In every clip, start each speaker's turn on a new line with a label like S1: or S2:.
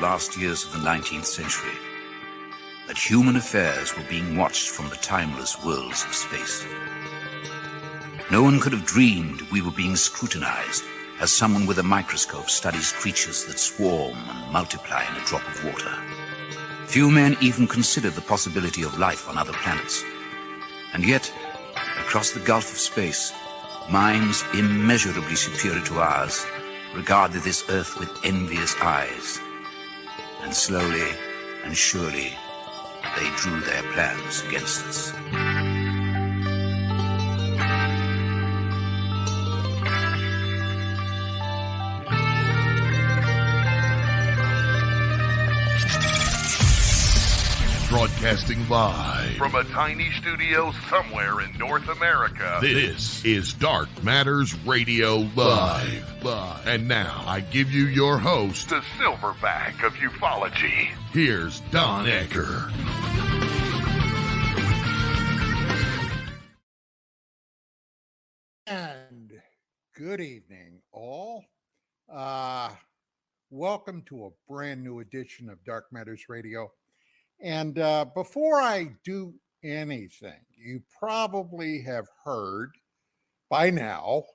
S1: last years of the 19th century that human affairs were being watched from the timeless worlds of space. No one could have dreamed we were being scrutinized as someone with a microscope studies creatures that swarm and multiply in a drop of water. Few men even considered the possibility of life on other planets. And yet, across the gulf of space, minds immeasurably superior to ours regarded this Earth with envious eyes. And slowly and surely, they drew their plans against us.
S2: Broadcasting live
S3: from a tiny studio somewhere in North America.
S2: This is Dark Matters Radio Live. And now I give you your host,
S3: the silverback of ufology.
S2: Here's Don Ecker.
S4: And good evening, all. Welcome to a brand new edition of Dark Matters Radio. And before I do anything, you probably have heard by now,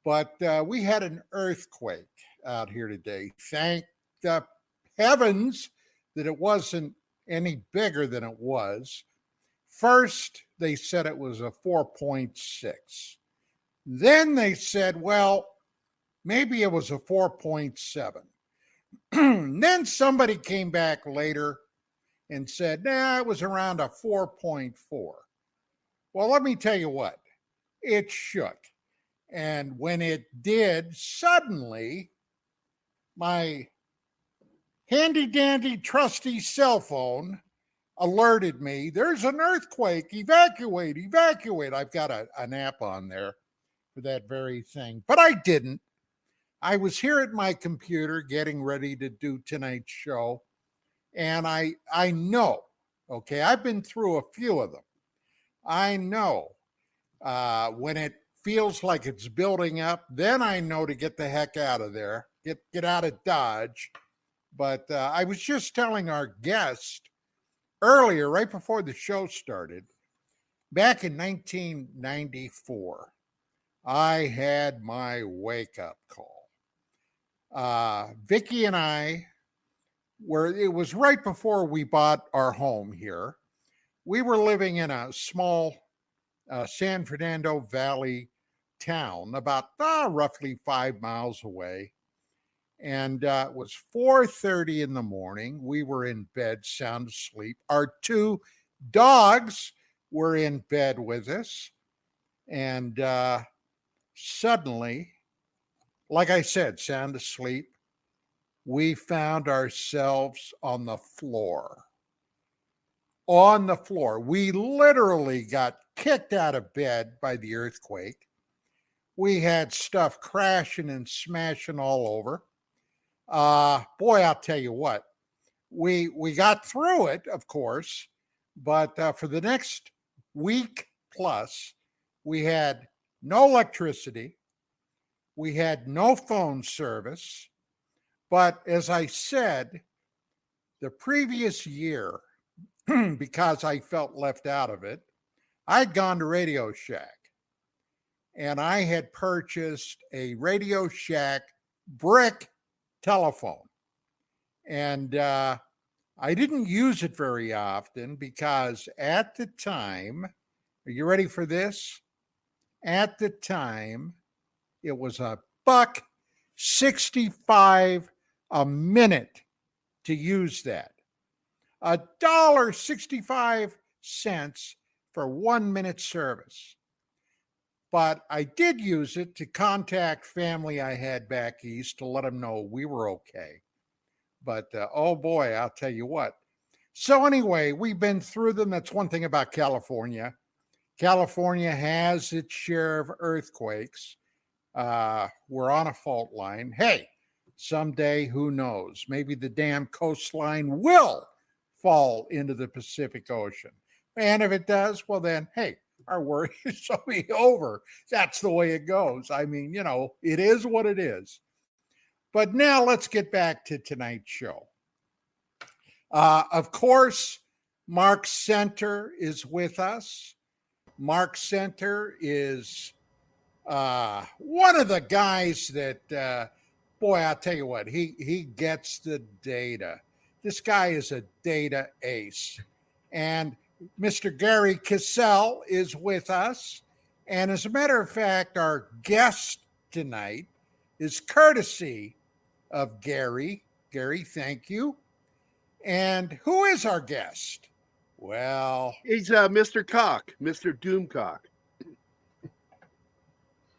S4: but we had an earthquake out here today. Thank the heavens that it wasn't any bigger than it was. First, they said it was a 4.6. Then they said, well, maybe it was a 4.7. Then somebody came back later and said, nah, it was around a 4.4. Well, let me tell you what, it shook. And when it did, suddenly, my handy-dandy trusty cell phone alerted me, there's an earthquake, evacuate. I've got an app on there for that very thing, but I didn't. I was here at my computer getting ready to do tonight's show. And I know, okay, I've been through a few of them. I know when it feels like it's building up, then I know to get the heck out of there, get out of Dodge. But I was just telling our guest earlier, right before the show started, back in 1994, I had my wake-up call. Vicki and I, it was right before we bought our home here. We were living in a small San Fernando Valley town, about roughly 5 miles away. And it was 4:30 in the morning. We were in bed, sound asleep. Our two dogs were in bed with us. And suddenly, like I said, sound asleep, we found ourselves on the floor. On the floor. We literally got kicked out of bed by the earthquake. We had stuff crashing and smashing all over. Boy, I'll tell you what. We got through it, of course, but for the next week plus, we had no electricity. We had no phone service. But as I said, the previous year, because I felt left out of it, I'd gone to Radio Shack and I had purchased a Radio Shack brick telephone. And I didn't use it very often because at the time, are you ready for this? At the time, it was $1.65 a minute to use that. $1.65 for 1 minute service. But I did use it to contact family I had back east to let them know we were okay. But oh boy, I'll tell you what. So anyway, we've been through them. That's one thing about California. California has its share of earthquakes. We're on a fault line. Hey, someday, who knows? Maybe the damn coastline will fall into the Pacific Ocean. And if it does, well then, hey, our worries will be over. That's the way it goes. I mean, it is what it is. But now let's get back to tonight's show. Of course, Mark Center is with us. Mark Center is one of the guys that, boy, I'll tell you what, he gets the data. This guy is a data ace. And Mr. Gary Cassell is with us. And as a matter of fact, our guest tonight is courtesy of Gary. Gary, thank you. And who is our guest? Well,
S5: he's Mr. Cock, Mr. Doomcock.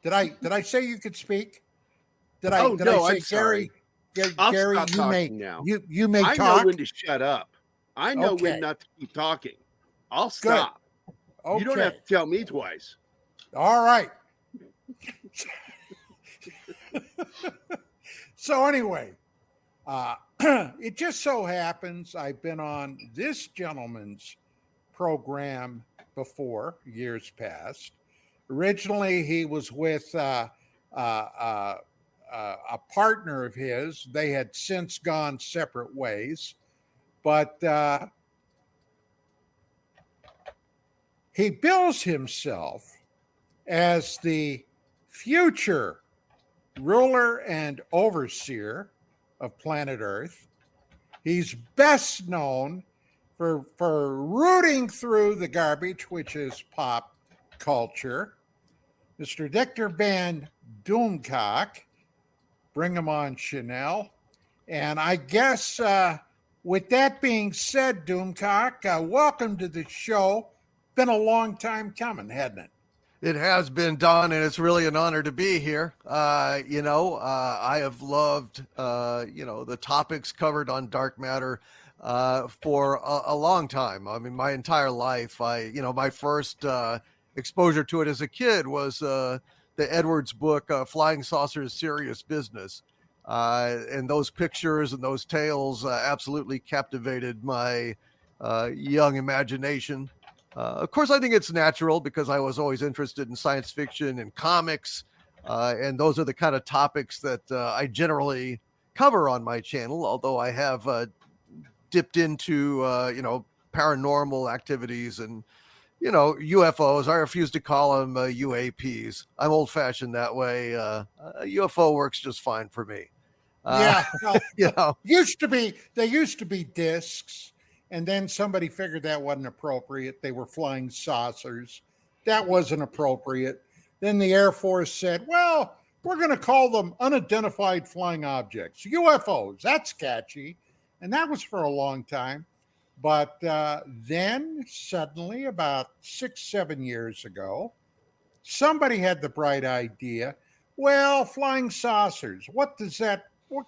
S4: Did I say you could speak? Did I?
S5: Oh,
S4: did
S5: no,
S4: I say
S5: I'm sorry. I'll
S4: Gary,
S5: stop
S4: you may
S5: talking now.
S4: You may
S5: I
S4: talk.
S5: know when to shut up. I know
S4: Okay.
S5: when not to keep talking. I'll stop.
S4: Okay.
S5: You don't have to tell me twice.
S4: All right. So anyway, it just so happens I've been on this gentleman's program before, years past. Originally, he was with a partner of his. They had since gone separate ways, but he bills himself as the future ruler and overseer of planet Earth. He's best known for rooting through the garbage, which is pop culture. Mr. Dicktor Von Doomcock, bring him on, Chanel. And I guess with that being said, Doomcock, welcome to the show. Been a long time coming, hasn't it?
S6: It has been, Don, and it's really an honor to be here. I have loved, the topics covered on Dark Matter for a long time. I mean, my entire life. My first exposure to it as a kid was the Edwards book, Flying Saucers, Serious Business. And those pictures and those tales absolutely captivated my young imagination. Of course, I think it's natural because I was always interested in science fiction and comics. And those are the kind of topics that I generally cover on my channel, although I have dipped into, paranormal activities and, UFOs. I refuse to call them UAPs. I'm old fashioned that way. UFO works just fine for me.
S4: Yeah.
S6: Well,
S4: They used to be discs. And then somebody figured that wasn't appropriate. They were flying saucers. That wasn't appropriate. Then the Air Force said, well, we're going to call them unidentified flying objects, UFOs. That's catchy. And that was for a long time. But then suddenly, about 6-7 years ago, somebody had the bright idea, well, flying saucers, what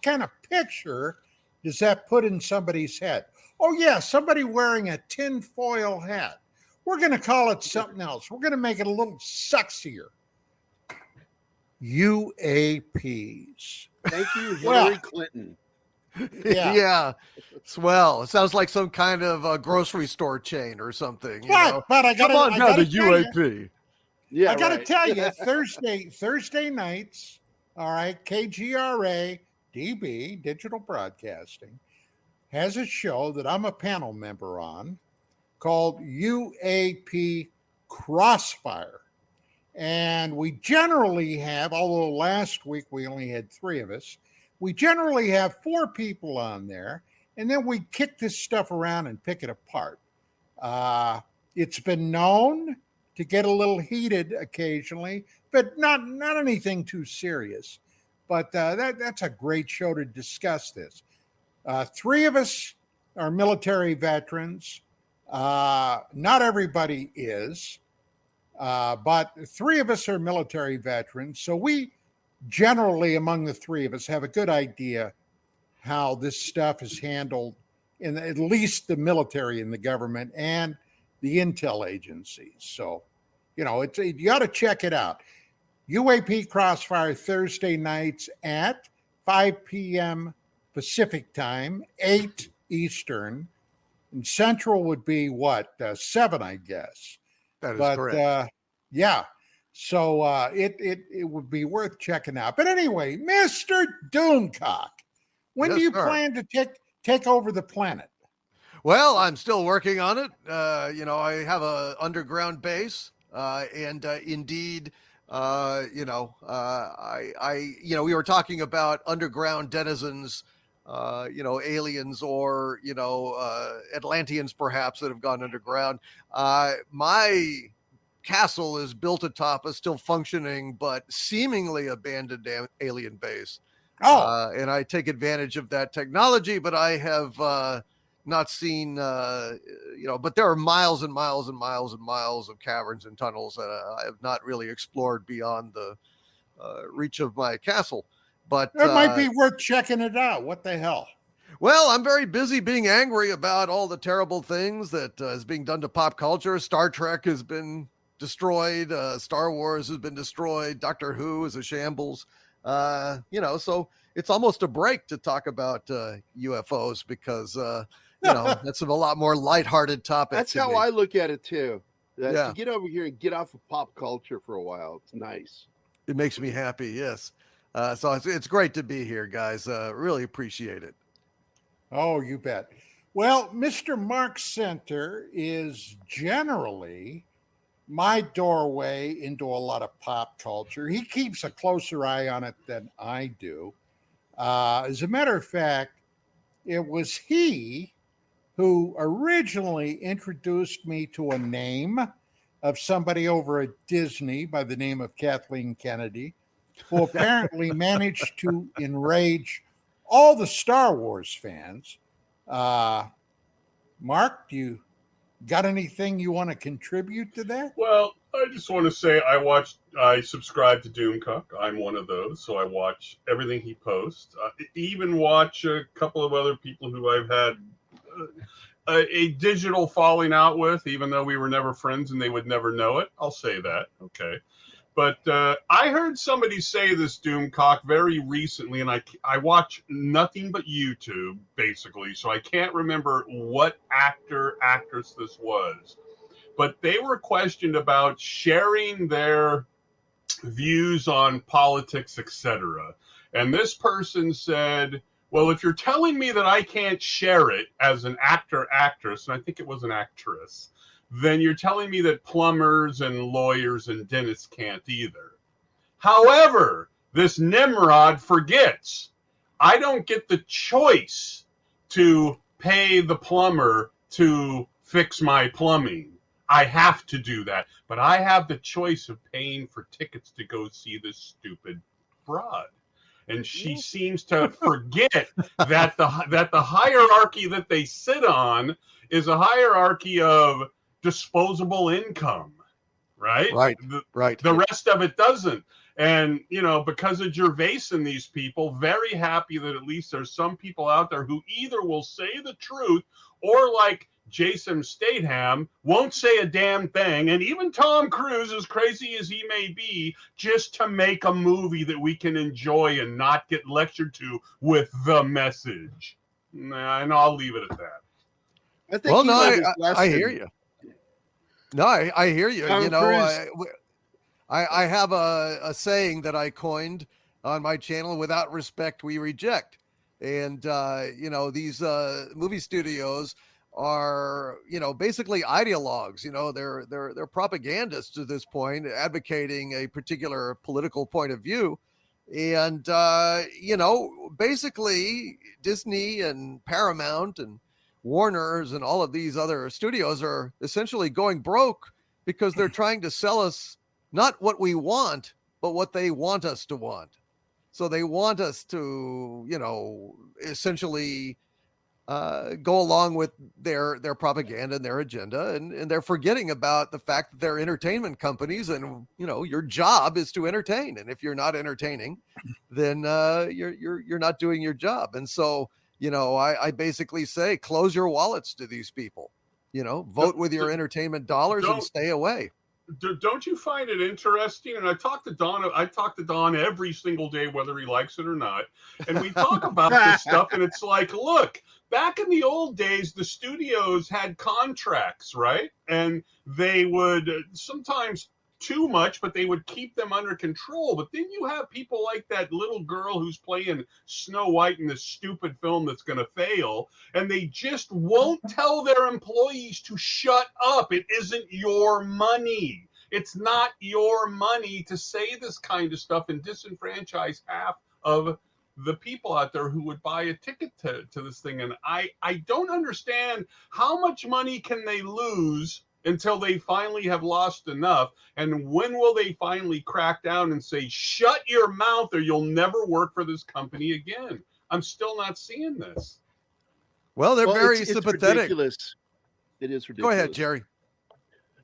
S4: kind of picture does that put in somebody's head? Oh, yeah, somebody wearing a tinfoil hat. We're going to call it something else. We're going to make it a little sexier. UAPs.
S5: Thank you, Hillary Clinton.
S4: Yeah.
S6: Yeah. Swell. It sounds like some kind of a grocery store chain or something.
S4: But I got
S6: Come on down to
S4: tell you,
S6: UAP.
S5: Yeah,
S4: I got to
S5: right.
S4: tell you, Thursday nights, all right, KGRA, DB, Digital Broadcasting, has a show that I'm a panel member on called UAP Crossfire. And we generally have, although last week we only had 3 of us, we generally have 4 people on there, and then we kick this stuff around and pick it apart. It's been known to get a little heated occasionally, but not anything too serious. But that's a great show to discuss this. 3 of us are military veterans. Not everybody is, but 3 of us are military veterans. So we generally, among the 3 of us, have a good idea how this stuff is handled in at least the military and the government and the intel agencies. So, you got to check it out. UAP Crossfire Thursday nights at 5 p.m. Pacific time, 8 Eastern, and Central would be 7, I guess.
S6: That is correct.
S4: Yeah. So it would be worth checking out. But anyway, Mr. Doomcock, when
S6: Yes,
S4: do you
S6: sir.
S4: plan to take over the planet?
S6: Well, I'm still working on it. I have a underground base, and indeed, we were talking about underground denizens, aliens or Atlanteans perhaps that have gone underground. My castle is built atop a still functioning but seemingly abandoned alien base. And I take advantage of that technology, but I have not seen, but there are miles and miles and miles and miles of caverns and tunnels that I have not really explored beyond the reach of my castle. But
S4: it might be worth checking it out. What the hell?
S6: Well, I'm very busy being angry about all the terrible things that is being done to pop culture. Star Trek has been destroyed. Star Wars has been destroyed. Doctor Who is a shambles. So it's almost a break to talk about UFOs because, that's a lot more lighthearted topic.
S5: That's how I look at it too.
S6: Yeah.
S5: To get over here and get off of pop culture for a while, it's nice.
S6: It makes me happy. Yes. So it's great to be here, guys. Really appreciate it.
S4: Oh, you bet. Well, Mr. Mark Center is generally my doorway into a lot of pop culture. He keeps a closer eye on it than I do. As a matter of fact, it was he who originally introduced me to a name of somebody over at Disney by the name of Kathleen Kennedy, who apparently managed to enrage all the Star Wars fans. Mark, do you got anything you want to contribute to that?
S7: Well, I just want to say I subscribe to Doomcock. I'm one of those, so I watch everything he posts. Even watch a couple of other people who I've had a digital falling out with, even though we were never friends and they would never know it. I'll say that. Okay. But I heard somebody say this, Doomcock, very recently, and I watch nothing but YouTube, basically, so I can't remember what actress this was. But they were questioned about sharing their views on politics, etc. And this person said, well, if you're telling me that I can't share it as an actress, and I think it was an actress, then you're telling me that plumbers and lawyers and dentists can't either. However, this Nimrod forgets, I don't get the choice to pay the plumber to fix my plumbing. I have to do that, but I have the choice of paying for tickets to go see this stupid fraud. And she seems to forget that the hierarchy that they sit on is a hierarchy of disposable income, right?
S6: Right.
S7: The rest of it doesn't. And, because of Gervais and these people, very happy that at least there's some people out there who either will say the truth or, like Jason Statham, won't say a damn thing. And even Tom Cruise, as crazy as he may be, just to make a movie that we can enjoy and not get lectured to with the message. And I'll leave it at that.
S5: I think
S6: I hear you. No, I hear you. I have a saying that I coined on my channel: without respect, we reject. And, these movie studios are, basically ideologues. They're propagandists at this point, advocating a particular political point of view. And, basically Disney and Paramount and Warner's and all of these other studios are essentially going broke because they're trying to sell us not what we want, but what they want us to want. So they want us to, essentially go along with their propaganda and their agenda, and they're forgetting about the fact that they're entertainment companies, and your job is to entertain. And if you're not entertaining, then you're not doing your job. And so I basically say, close your wallets to these people. Vote with your entertainment dollars and stay away.
S7: Don't you find it interesting? And I talk to Don every single day, whether he likes it or not. And we talk about this stuff, and it's like, look, back in the old days, the studios had contracts, right? And they would sometimes too much, but they would keep them under control. But then you have people like that little girl who's playing Snow White in this stupid film that's going to fail, and they just won't tell their employees to shut up. It isn't your money. It's not your money to say this kind of stuff and disenfranchise half of the people out there who would buy a ticket to this thing. And I don't understand how much money can they lose until they finally have lost enough. And when will they finally crack down and say, shut your mouth or you'll never work for this company again? I'm still not seeing this.
S6: Well, they're very
S5: it's
S6: sympathetic.
S5: Ridiculous. It is ridiculous.
S6: Go ahead, Jerry.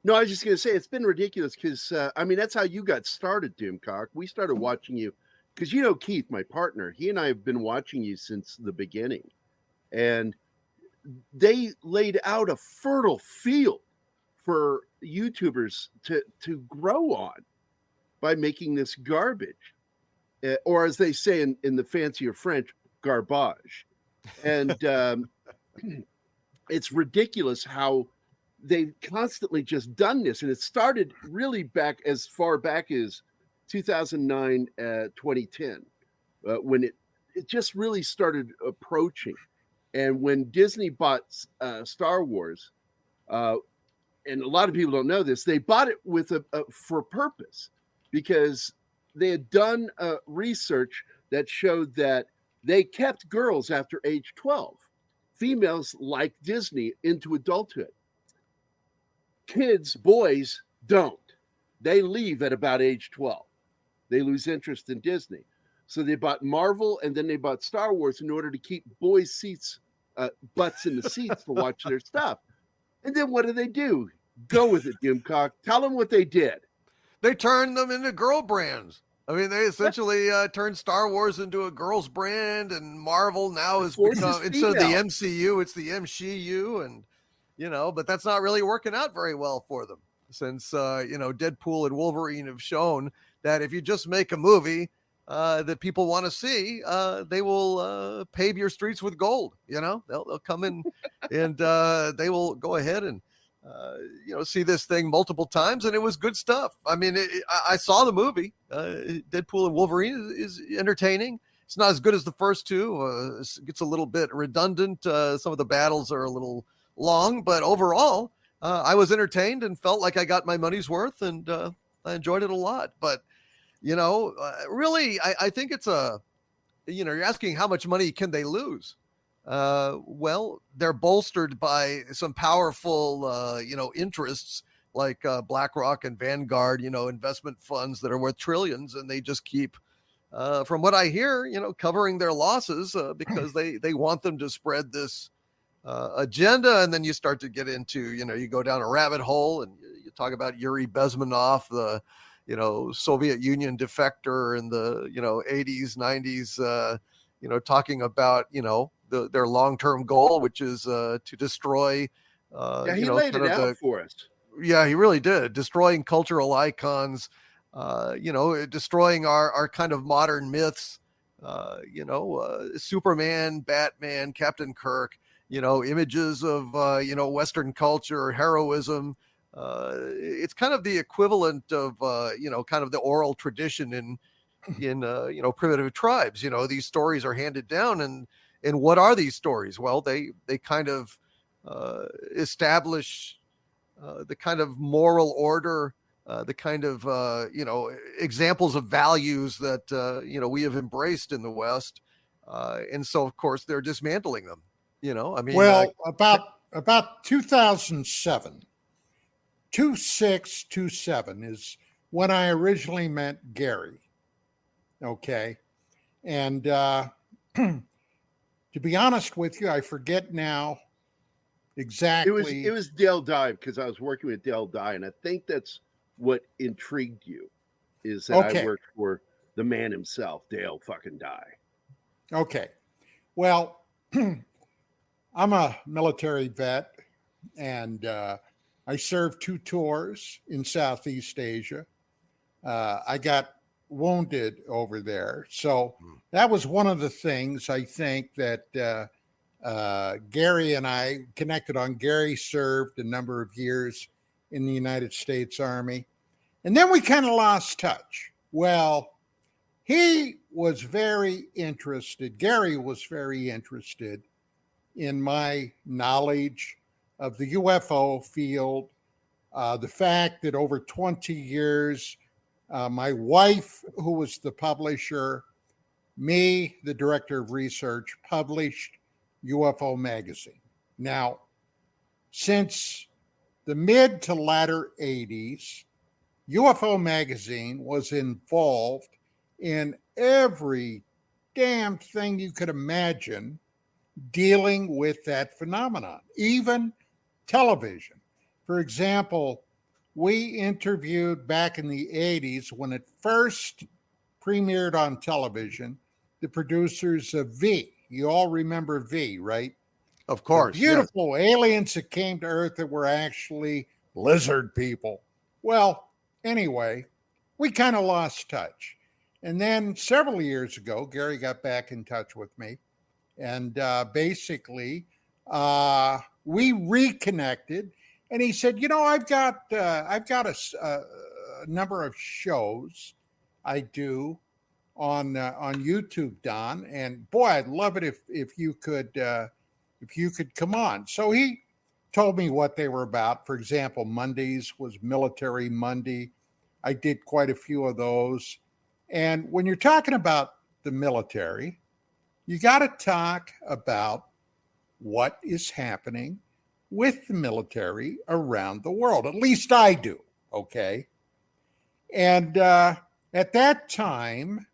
S5: No, I was just going to say it's been ridiculous because, I mean, that's how you got started, Doomcock. We started watching you because, you know, Keith, my partner, he and I have been watching you since the beginning. And they laid out a fertile field for YouTubers to grow on by making this garbage. Or as they say in the fancier French, garbage. And it's ridiculous how they've constantly just done this. And it started really back as far back as 2009, 2010, when it just really started approaching. And when Disney bought Star Wars, and a lot of people don't know this, they bought it with for purpose, because they had done research that showed that they kept girls after age 12. Females like Disney into adulthood. Kids, boys, don't. They leave at about age 12. They lose interest in Disney. So they bought Marvel and then they bought Star Wars in order to keep boys' seats, butts in the seats to watch their stuff. And then what do? Go with it, Doomcock. Tell them what they did.
S6: They turned them into girl brands. I mean, they essentially turned Star Wars into a girl's brand, and Marvel now has become, instead of the MCU, it's the MCU, and, you know, but that's not really working out very well for them, since, you know, Deadpool and Wolverine have shown that if you just make a movie that people want to see, they will pave your streets with gold. You know, they'll come in and they will go ahead and, you know, see this thing multiple times, and it was good stuff. I mean, I saw the movie. Deadpool and Wolverine is entertaining. It's not as good as the first two. It gets a little bit redundant. Some of the battles are a little long, but overall, I was entertained and felt like I got my money's worth, and I enjoyed it a lot. But, you know, really, I think it's you know, you're asking how much money can they lose? Well, they're bolstered by some powerful, you know, interests like BlackRock and Vanguard, you know, investment funds that are worth trillions, and they just keep, from what I hear, you know, covering their losses because they want them to spread this agenda. And then you start to get into, you know, you go down a rabbit hole and you talk about Yuri Bezmenov, the, you know, Soviet Union defector in the, you know, 80s, 90s, you know, talking about, you know, their long-term goal, which is to destroy.
S5: Yeah, he
S6: you know,
S5: laid it out for us.
S6: Yeah, he really did. Destroying cultural icons, you know, destroying our kind of modern myths, you know, Superman, Batman, Captain Kirk, you know, images of, you know, Western culture, heroism. It's kind of the equivalent of, you know, kind of the oral tradition in you know, primitive tribes. You know, these stories are handed down, and what are these stories? Well, they kind of establish the kind of moral order, the kind of, you know, examples of values that, you know, we have embraced in the West. And so, of course, they're dismantling them, you know, I mean.
S4: Well, about 2007, 2627 is when I originally met Gary. Okay. And to be honest with you, I forget now exactly.
S5: It was Dale Dye, because I was working with Dale Dye, and I think that's what intrigued you, is that I worked for the man himself, Dale fucking Dye.
S4: Okay. Well, I'm a military vet, and I served 2 tours in Southeast Asia. I got wounded over there. So that was one of the things I think that Gary and I connected on. Gary served a number of years in the United States Army. And then we kind of lost touch. Well, he was very interested, Gary was very interested in my knowledge of the UFO field, the fact that over 20 years, my wife, who was the publisher, me, the director of research, published UFO magazine. Now, since the mid to latter 80s, UFO magazine was involved in every damn thing you could imagine dealing with that phenomenon, even television. For example, we interviewed back in the 80s when it first premiered on television, the producers of V. You all remember V, right?
S6: Of course.
S4: The beautiful aliens that came to Earth that were actually lizard people. Well, anyway, we kind of lost touch. And then several years ago, Gary got back in touch with me. And basically, we reconnected. And he said, you know, I've got a number of shows I do on YouTube, Don. And boy, I'd love it if you could come on. So he told me what they were about. For example, Mondays was Military Monday. I did quite a few of those. And when you're talking about the military, you got to talk about what is happening with the military around the world. At least I do, okay? And at that time,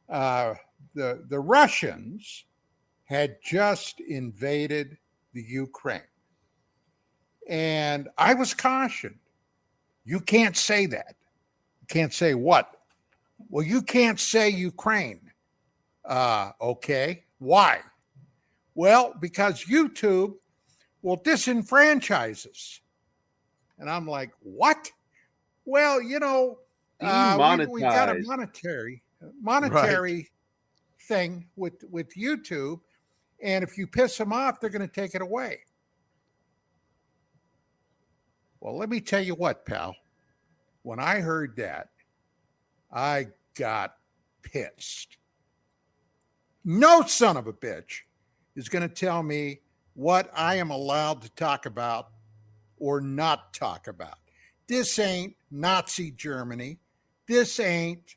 S4: the Russians had just invaded the Ukraine. And I was cautioned. You can't say that. You can't say what? Well, you can't say Ukraine. Okay. Why? Well, because YouTube will disenfranchise us. And I'm like, what? Well, you know, we got a monetary
S6: Right.
S4: thing with YouTube. And if you piss them off, they're going to take it away. Well, let me tell you what, pal. When I heard that, I got pissed. No son of a bitch is going to tell me what I am allowed to talk about or not talk about. This ain't Nazi Germany. This ain't,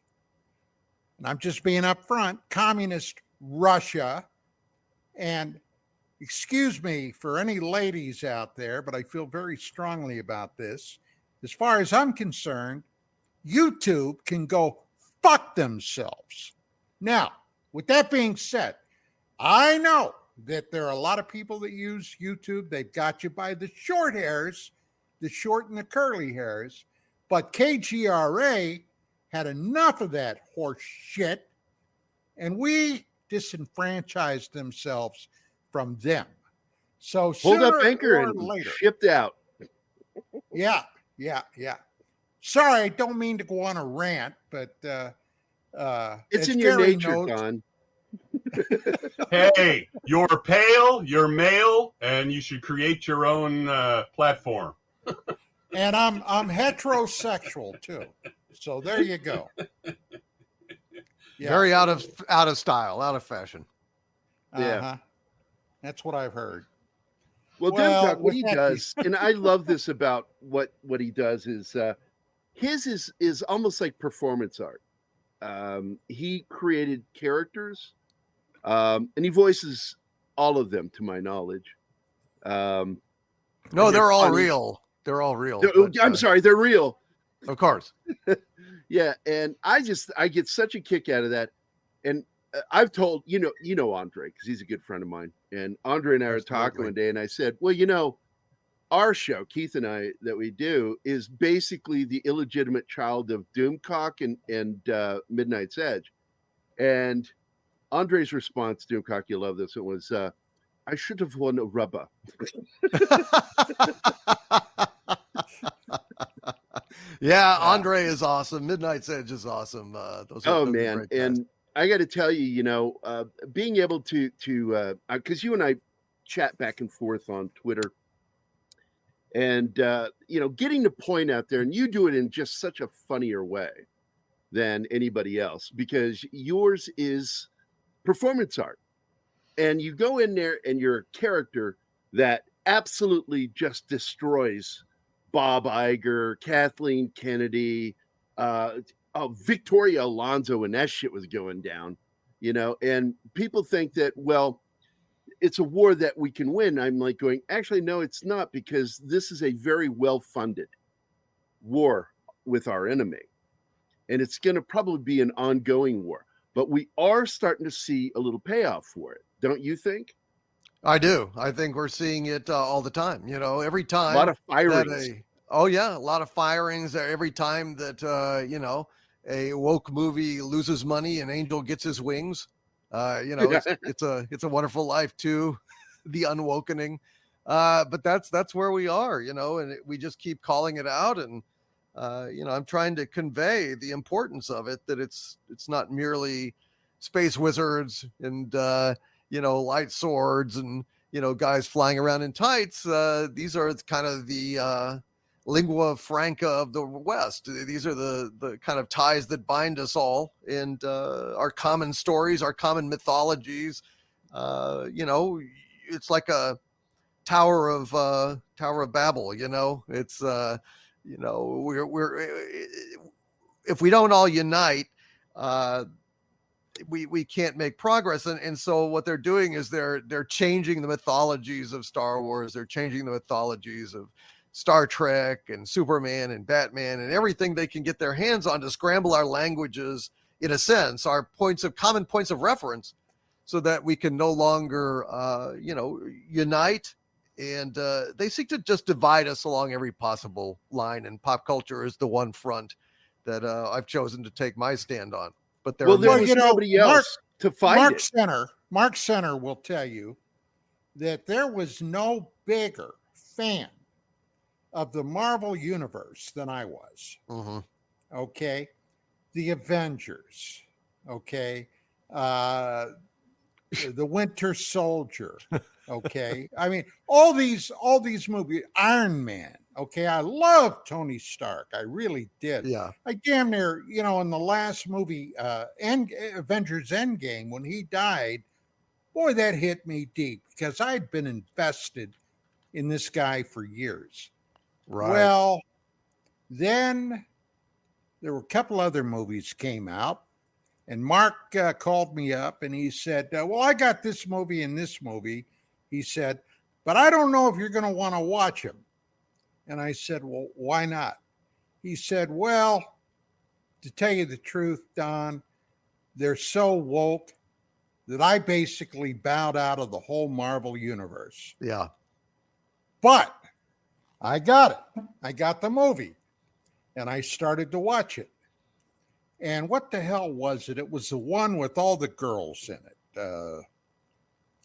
S4: and I'm just being upfront, communist Russia. And excuse me for any ladies out there, but I feel very strongly about this. As far as I'm concerned, YouTube can go fuck themselves. Now, with that being said, I know that there are a lot of people that use YouTube. They've got you by the short hairs, the short and the curly hairs. But KGRA had enough of that horse shit, and we disenfranchised themselves from them. So
S5: Hold up
S4: sooner
S5: anchor
S4: or
S5: and
S4: later,
S5: shipped out.
S4: yeah. Sorry, I don't mean to go on a rant, but
S5: It's
S4: as
S5: in your
S4: Gary
S5: nature,
S4: knows,
S5: Don.
S7: Hey, you're pale, you're male, and you should create your own platform.
S4: and I'm heterosexual too. So there you go. Yeah.
S6: Very out of style, out of fashion.
S5: Yeah.
S4: That's what I've heard.
S5: Well,
S4: Well,
S5: Doomcock, what
S4: with
S5: he
S4: that
S5: does, and I love this about what he does is his is almost like performance art. He created characters, and he voices all of them, to my knowledge.
S6: No,
S5: and
S6: they're all
S5: funny.
S6: real. They're all real.
S5: I'm sorry, they're real.
S6: Of course.
S5: Yeah, and I get such a kick out of that. And I've told you know Andre, because he's a good friend of mine. And Andre and I were talking one day, and I said, well, you know, our show, Keith and I, that we do is basically the illegitimate child of Doomcock and Midnight's Edge. And Andre's response, Doomcock, you love this. It was, I should have won a rubber.
S6: Yeah, Andre is awesome. Midnight's Edge is awesome.
S5: Oh man, and I got to tell you, you know, being able to because you and I chat back and forth on Twitter, And getting the point out there, and you do it in just such a funnier way than anybody else, because yours is performance art. And you go in there and you're a character that absolutely just destroys Bob Iger, Kathleen Kennedy, Victoria Alonso when that shit was going down, and people think that, well, it's a war that we can win. I'm like going, actually, no, it's not, because this is a very well-funded war with our enemy. And it's going to probably be an ongoing war. But we are starting to see a little payoff for it. Don't you think?
S6: I do. I think we're seeing it all the time. Every time.
S5: A lot of firings.
S6: A lot of firings. Every time that, a woke movie loses money and Angel gets his wings. It's a Wonderful Life too, the unwokening. But that's where we are, and we just keep calling it out. And, I'm trying to convey the importance of it, that it's not merely space wizards and, light swords and, guys flying around in tights. These are kind of the lingua franca of the West. These are the kind of ties that bind us all, and our common stories, our common mythologies. It's like a Tower of Babel. It's we're if we don't all unite, we can't make progress. And so what they're doing is they're changing the mythologies of Star Wars. They're changing the mythologies of Star Trek and Superman and Batman and everything they can get their hands on to scramble our languages, in a sense, our common points of reference, so that we can no longer, unite. And they seek to just divide us along every possible line. And pop culture is the one front that I've chosen to take my stand on. But there
S5: was nobody else to fight it.
S4: Mark Center will tell you that there was no bigger fan of the Marvel Universe than I was.
S6: Mm-hmm.
S4: Okay. The Avengers. Okay. The Winter Soldier. Okay. I mean, all these movies, Iron Man. Okay. I love Tony Stark. I really did.
S6: Yeah.
S4: I damn near, in the last movie, Avengers Endgame, when he died, boy, that hit me deep, because I'd been invested in this guy for years.
S6: Right.
S4: Well, then there were a couple other movies came out, and Mark called me up and he said, well, I got this movie and this movie. He said, but I don't know if you're going to want to watch them. And I said, well, why not? He said, well, to tell you the truth, Don, they're so woke that I basically bowed out of the whole Marvel universe.
S6: Yeah.
S4: But I got it. I got the movie and I started to watch it. And what the hell was it? It was the one with all the girls in it.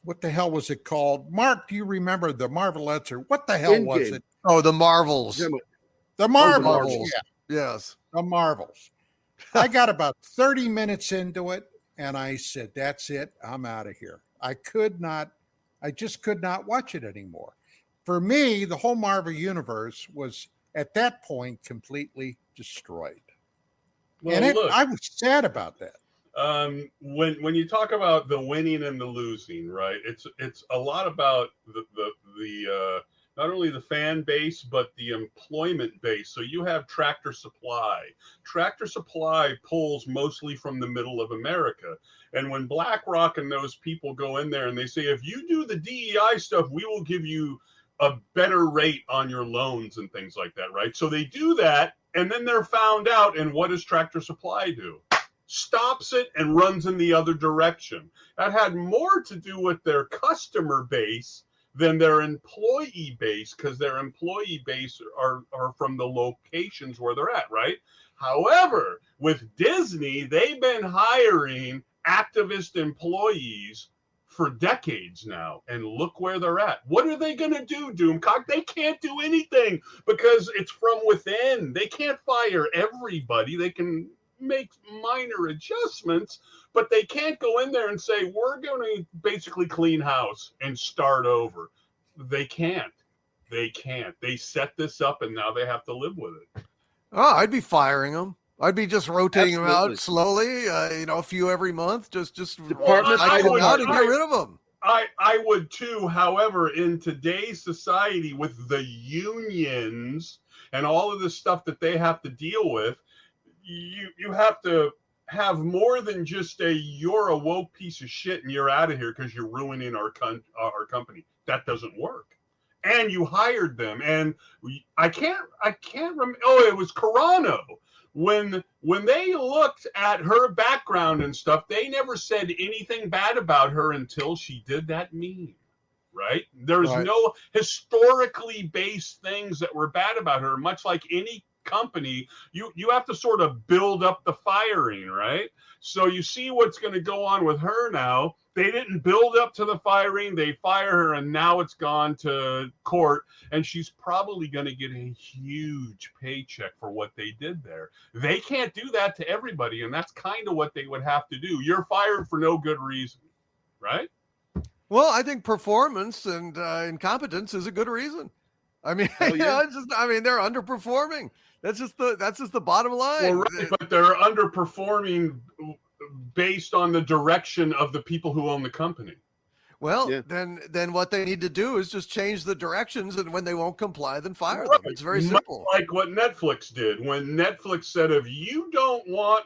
S4: What the hell was it called? Mark, do you remember the Marvelettes, or what the hell
S5: Endgame.
S4: was it?
S6: Oh, the Marvels.
S4: The Marvels.
S6: Marvels.
S4: Yeah.
S6: Yes.
S4: The Marvels. I got about 30 minutes into it and I said, that's it. I'm out of here. I just could not watch it anymore. For me, the whole Marvel universe was at that point completely destroyed.
S7: Well,
S4: and
S7: look,
S4: I was sad about that.
S7: When you talk about the winning and the losing, right? It's a lot about the not only the fan base, but the employment base. So you have Tractor Supply. Tractor Supply pulls mostly from the middle of America. And when BlackRock and those people go in there and they say, if you do the DEI stuff, we will give you a better rate on your loans and things like that, right? So they do that, and then they're found out, and what does Tractor Supply do? Stops it and runs in the other direction. That had more to do with their customer base than their employee base, because their employee base are from the locations where they're at, right? However, with Disney, they've been hiring activist employees for decades now, and look where they're at. What are they going to do, Doomcock? They can't do anything because it's from within. They can't fire everybody. They can make minor adjustments, but they can't go in there and say, we're going to basically clean house and start over. They can't. They can't. They set this up, and now they have to live with it.
S6: Oh, I'd be firing them. I'd be just rotating them
S5: Absolutely.
S6: out slowly, a few every month, just
S5: Department
S6: cycle them
S7: would-
S6: out and get rid of them.
S7: I would too. However, in today's society with the unions and all of the stuff that they have to deal with, you have to have more than just you're a woke piece of shit and you're out of here because you're ruining our company. That doesn't work. And you hired them, and I can't remember. Oh, it was Carano. When they looked at her background and stuff, they never said anything bad about her until she did that meme, right? There's
S4: Right.
S7: no historically based things that were bad about her. Much like any company, you have to sort of build up the firing, right? So you see what's going to go on with her now. They didn't build up to the firing. They fire her, and now it's gone to court, and she's probably going to get a huge paycheck for what they did there. They can't do that to everybody, and that's kind of what they would have to do. You're fired for no good reason, right?
S6: Well, I think performance and incompetence is a good reason. I mean,
S5: Oh, yeah.
S6: they're underperforming. That's just the bottom line.
S7: Well, right, but they're underperforming based on the direction of the people who own the company.
S6: Well,
S5: Yeah.
S6: then what they need to do is just change the directions, and when they won't comply, then fire
S7: Right.
S6: them. It's very
S7: Much
S6: simple.
S7: like what Netflix did when Netflix said, if you don't want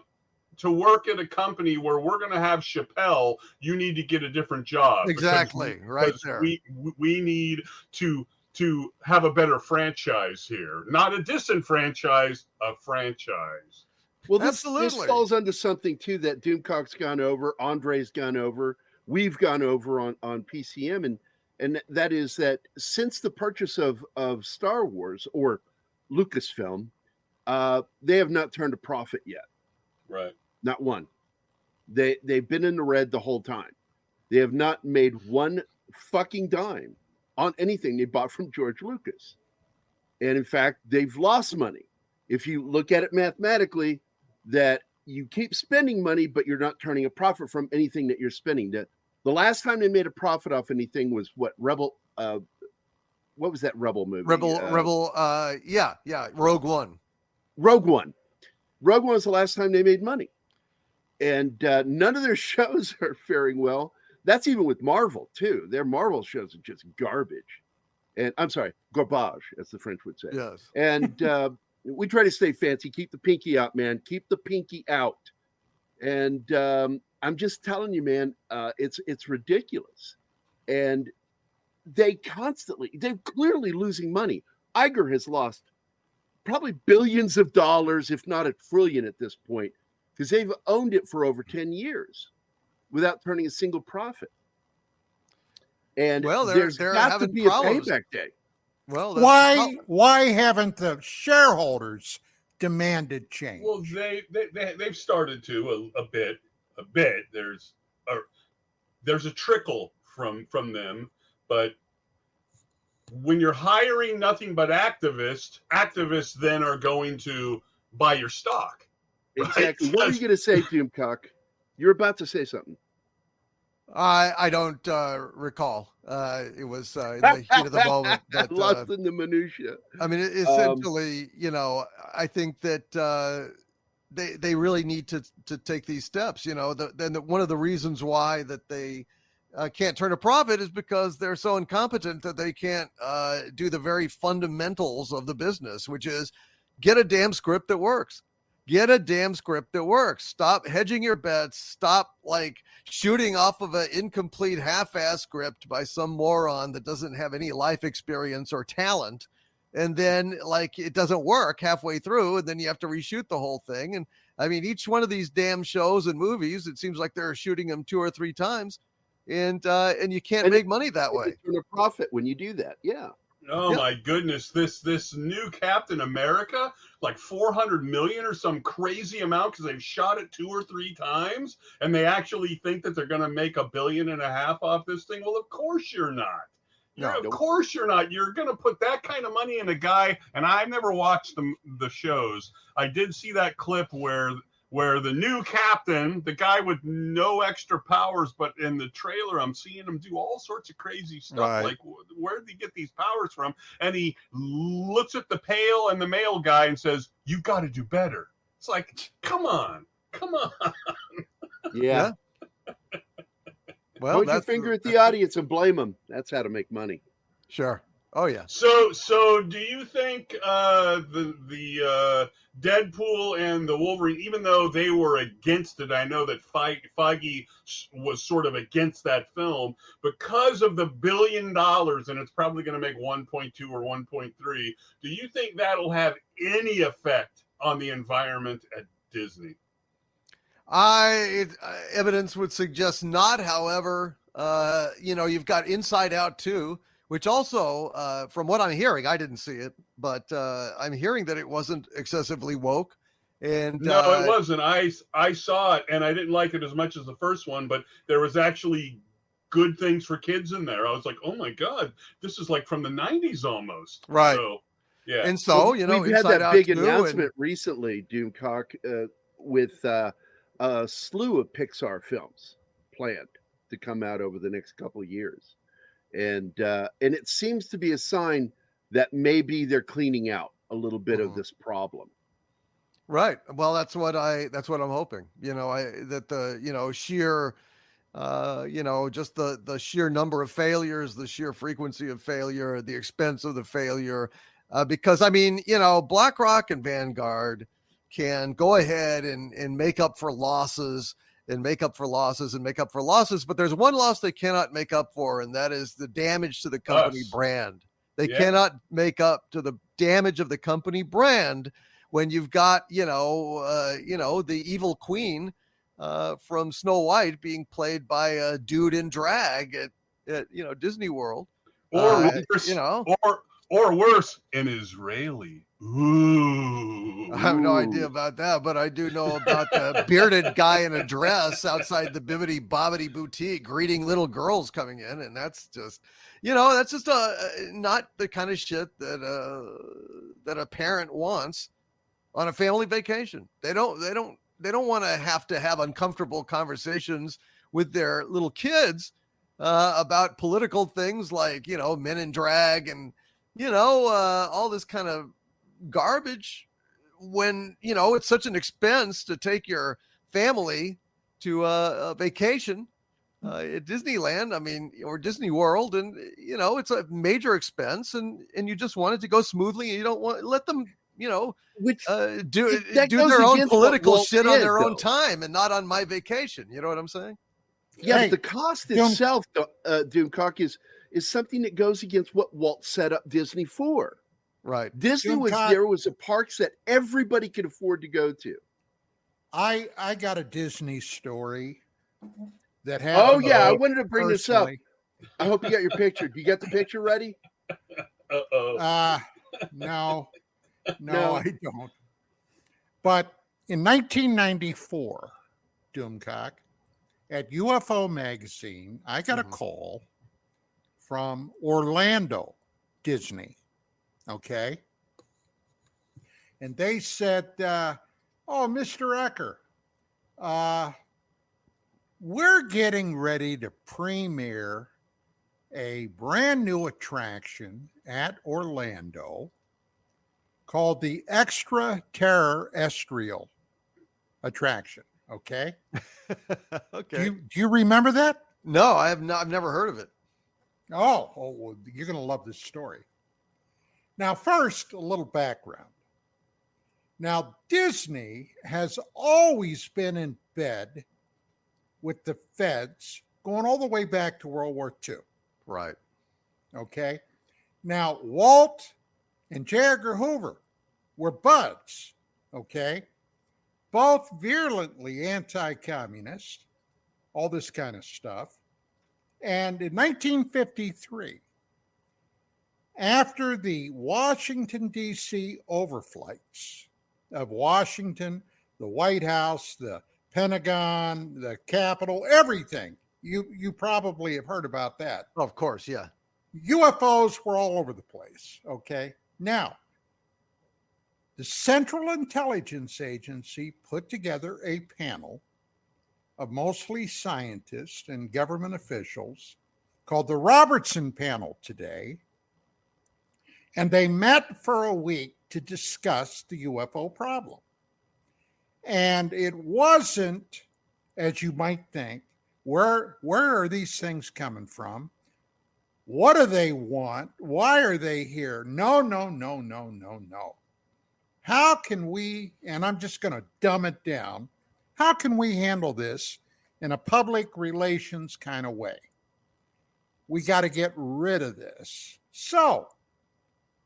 S7: to work at a company where we're going to have Chappelle, you need to get a different job.
S6: Exactly, right there.
S7: We need to have a better franchise here, not a disenfranchise, a franchise.
S5: Well, this
S6: Absolutely.
S5: falls under something too that Doomcock's gone over, Andre's gone over, we've gone over on PCM, and that is that since the purchase of Star Wars or Lucasfilm, they have not turned a profit yet.
S7: Right.
S5: Not one. They've been in the red the whole time. They have not made one fucking dime on anything they bought from George Lucas. And in fact, they've lost money. If you look at it mathematically, that you keep spending money, but you're not turning a profit from anything that you're spending. The last time they made a profit off anything was what, Rebel? What was that Rebel movie?
S6: Rogue One.
S5: Rogue One. Rogue One was the last time they made money. And none of their shows are faring well. That's even with Marvel, too. Their Marvel shows are just garbage. And I'm sorry, garbage, as the French would say.
S6: Yes.
S5: And we try to stay fancy. Keep the pinky out, man. Keep the pinky out. And I'm just telling you, man, it's ridiculous. And they're clearly losing money. Iger has lost probably billions of dollars, if not $1 trillion at this point, because they've owned it for over 10 years without turning a single profit. And
S6: Well,
S5: there's
S6: they're
S5: got to
S6: having
S5: be
S6: problems.
S5: a payback day.
S6: Well, that's
S4: Why haven't the shareholders demanded change?
S7: Well, they've started to a bit. There's a trickle from them, but when you're hiring nothing but activists then are going to buy your stock.
S5: Exactly.
S7: Right?
S5: What are you going to say, Doomcock? You're about to say something.
S6: I don't recall. It was in the heat of the moment. But,
S5: Lost in the minutia.
S6: I mean, essentially, I think that they really need to take these steps. One of the reasons why that they can't turn a profit is because they're so incompetent that they can't do the very fundamentals of the business, which is get a damn script that works. Get a damn script that works. Stop hedging your bets. Stop shooting off of an incomplete half-ass script by some moron that doesn't have any life experience or talent. And then it doesn't work halfway through, and then you have to reshoot the whole thing. And I mean, each one of these damn shows and movies, it seems like they're shooting them 2 or 3 times, and you can't make money that way.
S5: Turn a profit when you do that. Yeah.
S7: Oh my goodness! This new Captain America, like 400 million or some crazy amount, because they've shot it 2 or 3 times, and they actually think that they're going to make $1.5 billion off this thing. Well, of course you're not. Of course you're not. You're going to put that kind of money in a guy. And I've never watched the shows. I did see that clip where where the new captain, the guy with no extra powers, but in the trailer, I'm seeing him do all sorts of crazy stuff.
S6: Right.
S7: Like, where did he get these powers from? And he looks at the pale and the male guy and says, "You got to do better." It's like, come on.
S5: Yeah.
S6: Well,
S5: Point your finger at the audience and blame them. That's how to make money.
S6: Sure. Oh yeah.
S7: So do you think the Deadpool and the Wolverine, even though they were against it, I know that Feige was sort of against that film because of the $1 billion, and it's probably going to make 1.2 or 1.3. Do you think that'll have any effect on the environment at Disney?
S6: Evidence would suggest not. However, you've got Inside Out 2, which also, from what I'm hearing, I didn't see it, but I'm hearing that it wasn't excessively woke. And
S7: no, it wasn't. I saw it and I didn't like it as much as the first one, but there was actually good things for kids in there. I was like, oh my God, this is like from the 90s almost.
S6: Right.
S7: So, yeah.
S6: And so,
S5: we've
S6: Inside
S5: had that
S6: Out
S5: big
S6: 2
S5: announcement recently, Doomcock, with a slew of Pixar films planned to come out over the next couple of years. And it seems to be a sign that maybe they're cleaning out a little bit of this problem.
S6: Right. Well, that's what I'm hoping. That the sheer, just the sheer number of failures, the sheer frequency of failure, the expense of the failure, because BlackRock and Vanguard can go ahead and make up for losses. And make up for losses, but there's one loss they cannot make up for, and that is the damage to the company brand. They cannot make up to the damage of the company brand when you've got the evil queen from Snow White being played by a dude in drag at Disney World,
S7: or worse, an Israeli. Ooh.
S6: I have no idea about that, but I do know about the bearded guy in a dress outside the Bibbidi Bobbidi Boutique greeting little girls coming in, and that's just, not the kind of shit that a parent wants on a family vacation. They don't want to have uncomfortable conversations with their little kids about political things like men in drag and all this kind of garbage, when it's such an expense to take your family to a vacation at Disneyland, or Disney World, and it's a major expense, and you just want it to go smoothly, and you don't want let them do their own political shit on their own time and not on my vacation. You know what I'm saying?
S5: Yeah, but the cost itself, Doomcock, is something that goes against what Walt set up Disney for.
S6: Right.
S5: Disney was a parks that everybody could afford to go to.
S4: I got a Disney story that happened.
S5: Oh yeah, I wanted to bring this up. I hope you got your picture. Do you got the picture ready?
S4: No, I don't. But in 1994, Doomcock, at UFO magazine, I got a call from Orlando Disney. Okay. And they said, oh, Mr. Ecker, we're getting ready to premiere a brand new attraction at Orlando called the Extraterrestrial attraction. Okay.
S6: Okay.
S4: Do you remember that?
S6: No, I have not. I've never heard of it.
S4: Oh, well, you're going to love this story. Now, first, a little background. Now, Disney has always been in bed with the feds going all the way back to World War II.
S6: Right.
S4: Okay. Now, Walt and J. Edgar Hoover were buds. Okay. Both virulently anti-communist, all this kind of stuff. And in 1953, after the Washington, D.C. overflights of Washington, the White House, the Pentagon, the Capitol, everything, you probably have heard about that.
S6: Of course, yeah.
S4: UFOs were all over the place, okay? Now, The Central Intelligence Agency put together a panel of mostly scientists and government officials called the Robertson Panel today. And they met for a week to discuss the UFO problem. And it wasn't, as you might think, where are these things coming from? What do they want? Why are they here? No. How can we, and I'm just going to dumb it down, how can we handle this in a public relations kind of way? We got to get rid of this. So,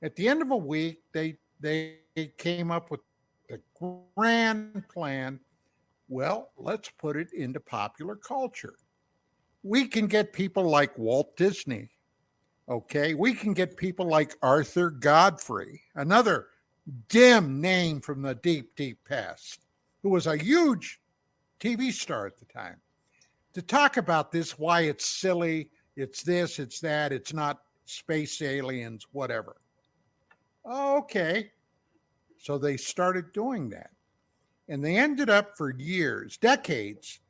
S4: at the end of a week, they came up with a grand plan. Well, let's put it into popular culture. We can get people like Walt Disney. Okay, we can get people like Arthur Godfrey, another dim name from the deep, deep past, who was a huge TV star at the time, to talk about this, why it's silly, it's this, it's that, it's not space aliens, whatever. Okay. So they started doing that. And they ended up for years, decades,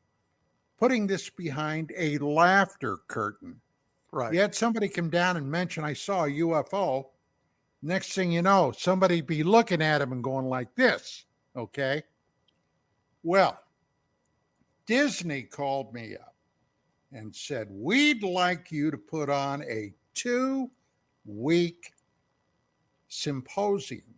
S4: putting this behind a laughter curtain.
S6: Right.
S4: You had somebody come down and mention, I saw a UFO. Next thing you know, somebody be looking at him and going like this. Okay. Well, Disney called me up and said, we'd like you to put on a 2-week symposium.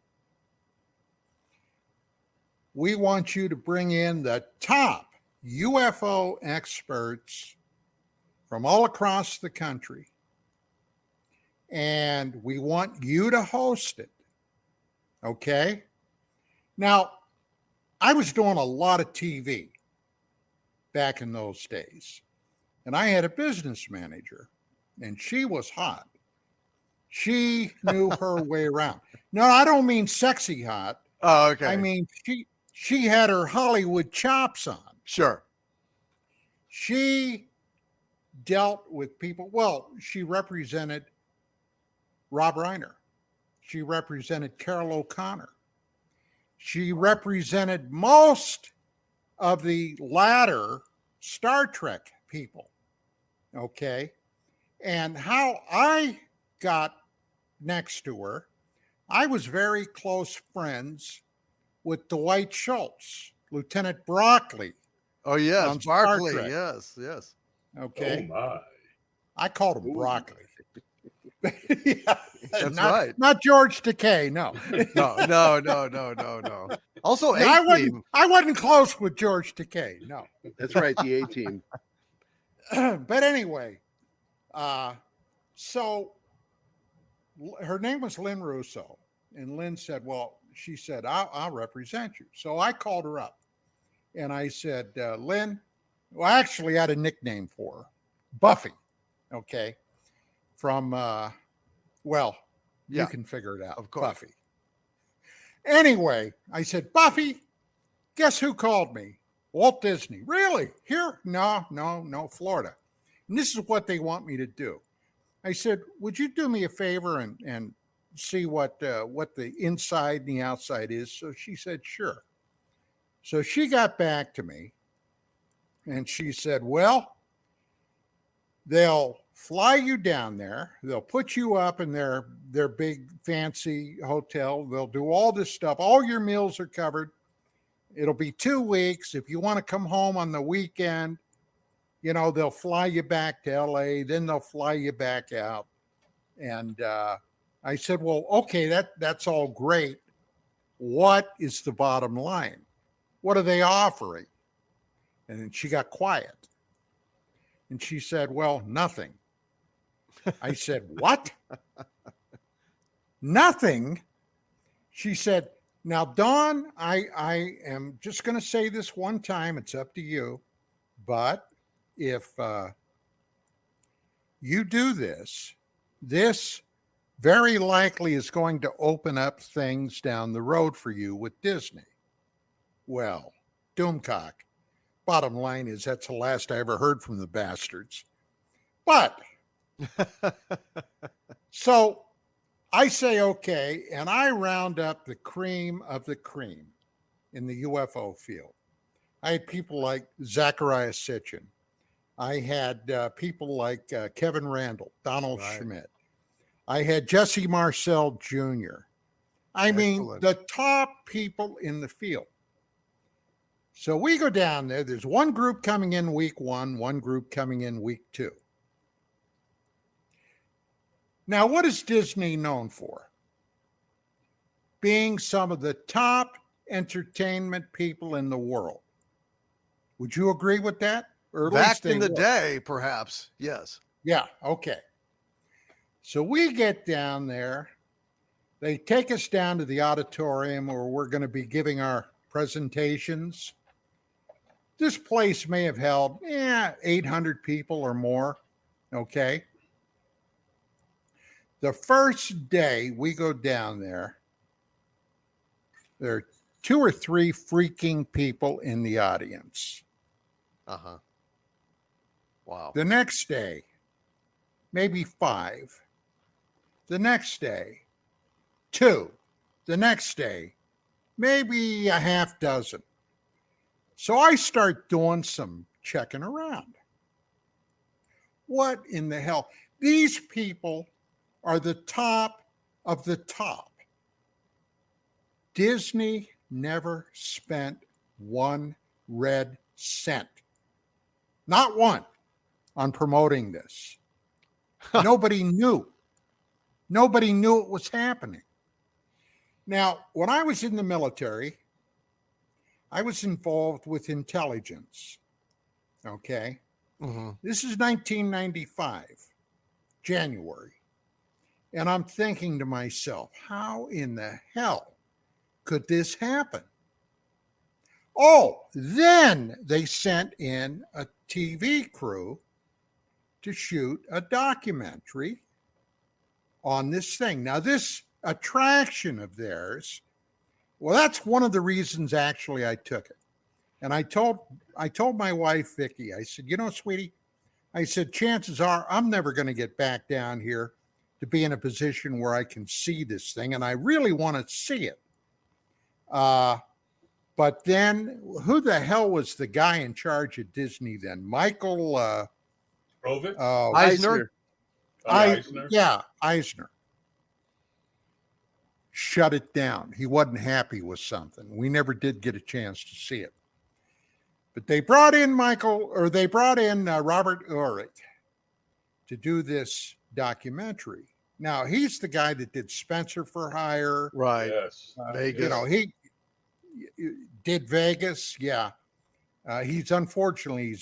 S4: We want you to bring in the top UFO experts from all across the country. And we want you to host it. Okay? Now, I was doing a lot of TV back in those days. And I had a business manager, and she was hot. She knew her way around. No, I don't mean sexy hot.
S6: Oh, okay.
S4: I mean, she had her Hollywood chops on.
S6: Sure.
S4: She dealt with people. Well, she represented Rob Reiner. She represented Carol O'Connor. She represented most of the latter Star Trek people. Okay. And how I got next to her, I was very close friends with Dwight Schultz, Lieutenant Broccoli.
S6: Oh, yes.
S4: on Star
S6: Barkley.
S4: Trek.
S6: Yes.
S4: Okay.
S7: Oh my.
S4: I called him Broccoli. Yeah,
S6: That's
S4: not,
S6: right.
S4: Not George Takei, no.
S6: No. Also,
S4: No,
S6: A-Team.
S4: I wasn't close with George Takei, no.
S5: That's right, the A-Team.
S4: But anyway, so her name was Lynn Russo. And Lynn said, well, she said, I'll represent you. So I called her up and I said, Lynn, well, I actually had a nickname for her, Buffy. Okay. From, you can figure it out.
S6: Of course.
S4: Buffy. Anyway, I said, Buffy, guess who called me? Walt Disney. Really? Here? No, Florida. And this is what they want me to do. I said, would you do me a favor and see what the inside and the outside is? So she said, sure. So she got back to me and she said, well, they'll fly you down there. They'll put you up in their big fancy hotel. They'll do all this stuff. All your meals are covered. It'll be 2 weeks. If you want to come home on the weekend, they'll fly you back to LA. Then they'll fly you back out. And I said, well, okay, that's all great. What is the bottom line? What are they offering? And then she got quiet. And she said, well, nothing. I said, what? Nothing? She said, now, Dawn, I am just going to say this one time. It's up to you. But if you do this very likely is going to open up things down the road for you with Disney. Well, Doomcock, bottom line is that's the last I ever heard from the bastards. But so I say okay, and I round up the cream of the cream in the UFO field. I had people like Zachariah Sitchin. I had people like Kevin Randall, Donald Schmidt. I had Jesse Marcel Jr. I mean,
S6: Excellent.
S4: the top people in the field. So we go down there. There's one group coming in week one group coming in week 2. Now, what is Disney known for? Being some of the top entertainment people in the world. Would you agree with that? Or at
S6: Back
S4: least they
S6: in the
S4: were.
S6: day, perhaps. Yes.
S4: Yeah, okay. So we get down there. They take us down to the auditorium where we're going to be giving our presentations. This place may have held 800 people or more. Okay. The first day we go down there are 2 or 3 freaking people in the audience.
S6: Uh-huh. Wow.
S4: The next day, maybe 5. The next day, 2. The next day, maybe a half dozen. So I start doing some checking around. What in the hell? These people are the top of the top. Disney never spent 1 red cent. Not one on promoting this. Nobody knew. Nobody knew it was happening. Now, when I was in the military, I was involved with intelligence. Okay.
S6: Mm-hmm.
S4: This is 1995, January. And I'm thinking to myself, how in the hell could this happen? Oh, then they sent in a TV crew to shoot a documentary on this thing. Now, this attraction of theirs, well, that's one of the reasons actually I took it. And I told my wife, Vicki, I said, sweetie, I said, chances are I'm never going to get back down here to be in a position where I can see this thing. And I really want to see it. But then who the hell was the guy in charge of Disney then? Michael
S7: Ovid?
S6: Eisner?
S7: Eisner?
S4: Yeah, Eisner. Shut it down. He wasn't happy with something. We never did get a chance to see it. But they brought in Robert Urich to do this documentary. Now, he's the guy that did Spencer for Hire.
S6: Right.
S7: Yes.
S6: Vegas.
S4: He did Vegas. Yeah. He's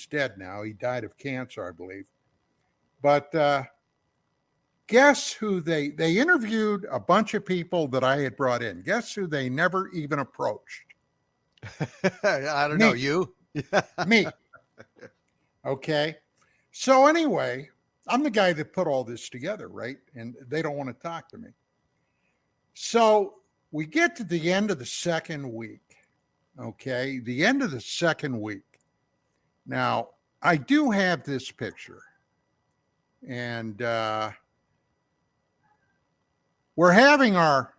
S4: dead now. He died of cancer, I believe. But guess who they interviewed a bunch of people that I had brought in. Guess who they never even approached?
S6: I don't know. You?
S4: Me. Okay. So anyway, I'm the guy that put all this together, right? And they don't want to talk to me. So we get to the end of the second week. Okay. The end of the second week. Now, I do have this picture. And we're having our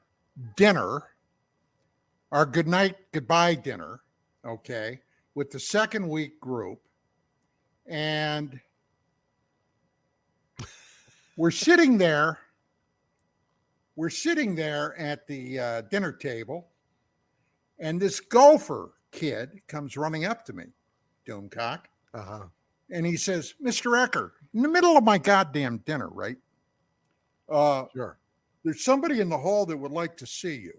S4: dinner, our goodbye dinner, okay, with the second week group. And we're sitting there at the dinner table, and this gopher kid comes running up to me, Doomcock.
S6: Uh-huh.
S4: And he says, Mr. Ecker, in the middle of my goddamn dinner, right?
S6: Sure.
S4: There's somebody in the hall that would like to see you.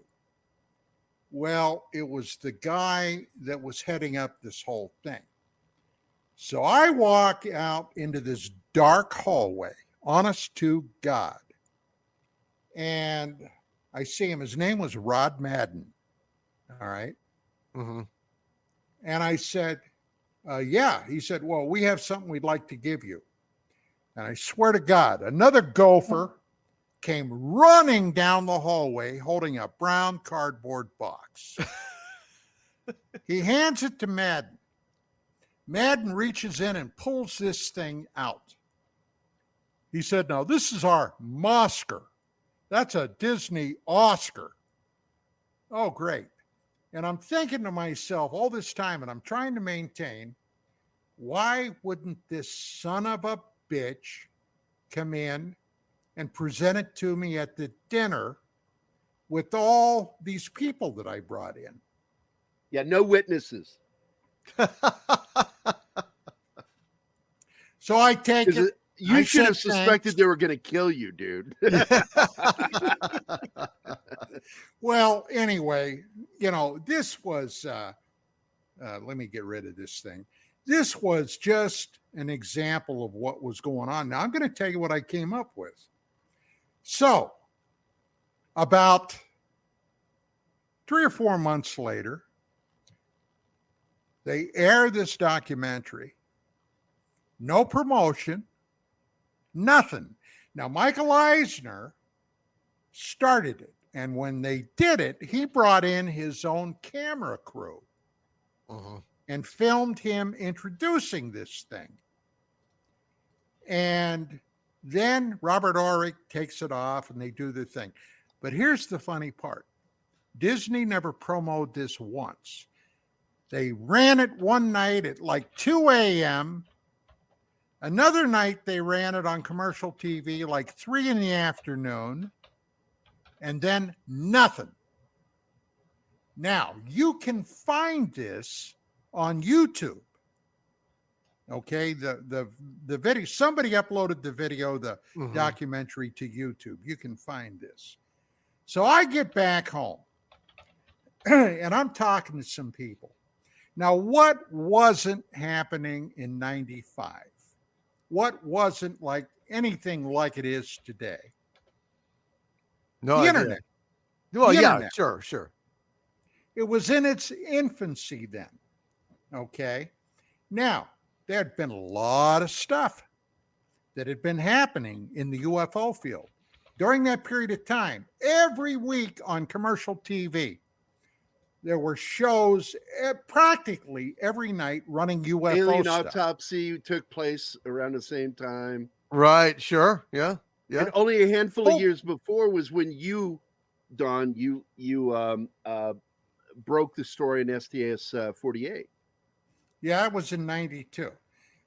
S4: Well, it was the guy that was heading up this whole thing. So I walk out into this dark hallway, honest to God. And I see him. His name was Rod Madden. All right.
S6: Mm-hmm.
S4: And I said, yeah. He said, well, we have something we'd like to give you. And I swear to God, another gopher came running down the hallway holding a brown cardboard box. He hands it to Madden. Madden reaches in and pulls this thing out. He said, now, this is our Mosker. That's a Disney Oscar. Oh, great. And I'm thinking to myself all this time, and I'm trying to maintain, why wouldn't this son of a bitch come in and present it to me at the dinner with all these people that I brought in?
S5: Yeah, no witnesses.
S4: So I take it.
S5: You should have suspected they were going to kill you, dude.
S4: Well, anyway, this was, let me get rid of this thing. This was just an example of what was going on. Now, I'm going to tell you what I came up with. So, about 3 or 4 months later, they air this documentary. No promotion, nothing. Now, Michael Eisner started it. And when they did it, he brought in his own camera crew and filmed him introducing this thing. And then Robert Urich takes it off and they do the thing. But here's the funny part. Disney never promoted this once. They ran it one night at like 2 a.m. Another night they ran it on commercial TV like 3 in the afternoon. And then nothing. Now, you can find this on YouTube. Okay, the video, somebody uploaded the video, the documentary to YouTube. You can find this. So I get back home and I'm talking to some people. Now, what wasn't happening in 95? What wasn't like anything like it is today?
S6: No,
S4: the internet.
S6: Well,
S4: the
S6: yeah,
S4: internet.
S6: sure.
S4: It was in its infancy then. Okay. Now, there had been a lot of stuff that had been happening in the UFO field during that period of time. Every week on commercial TV, there were shows practically every night running UFO
S5: Alien
S4: stuff.
S5: Autopsy took place around the same time.
S6: Right, sure. Yeah.
S5: And only a handful of years before was when you, Don, you broke the story in STS 48.
S4: Yeah, it was in 92.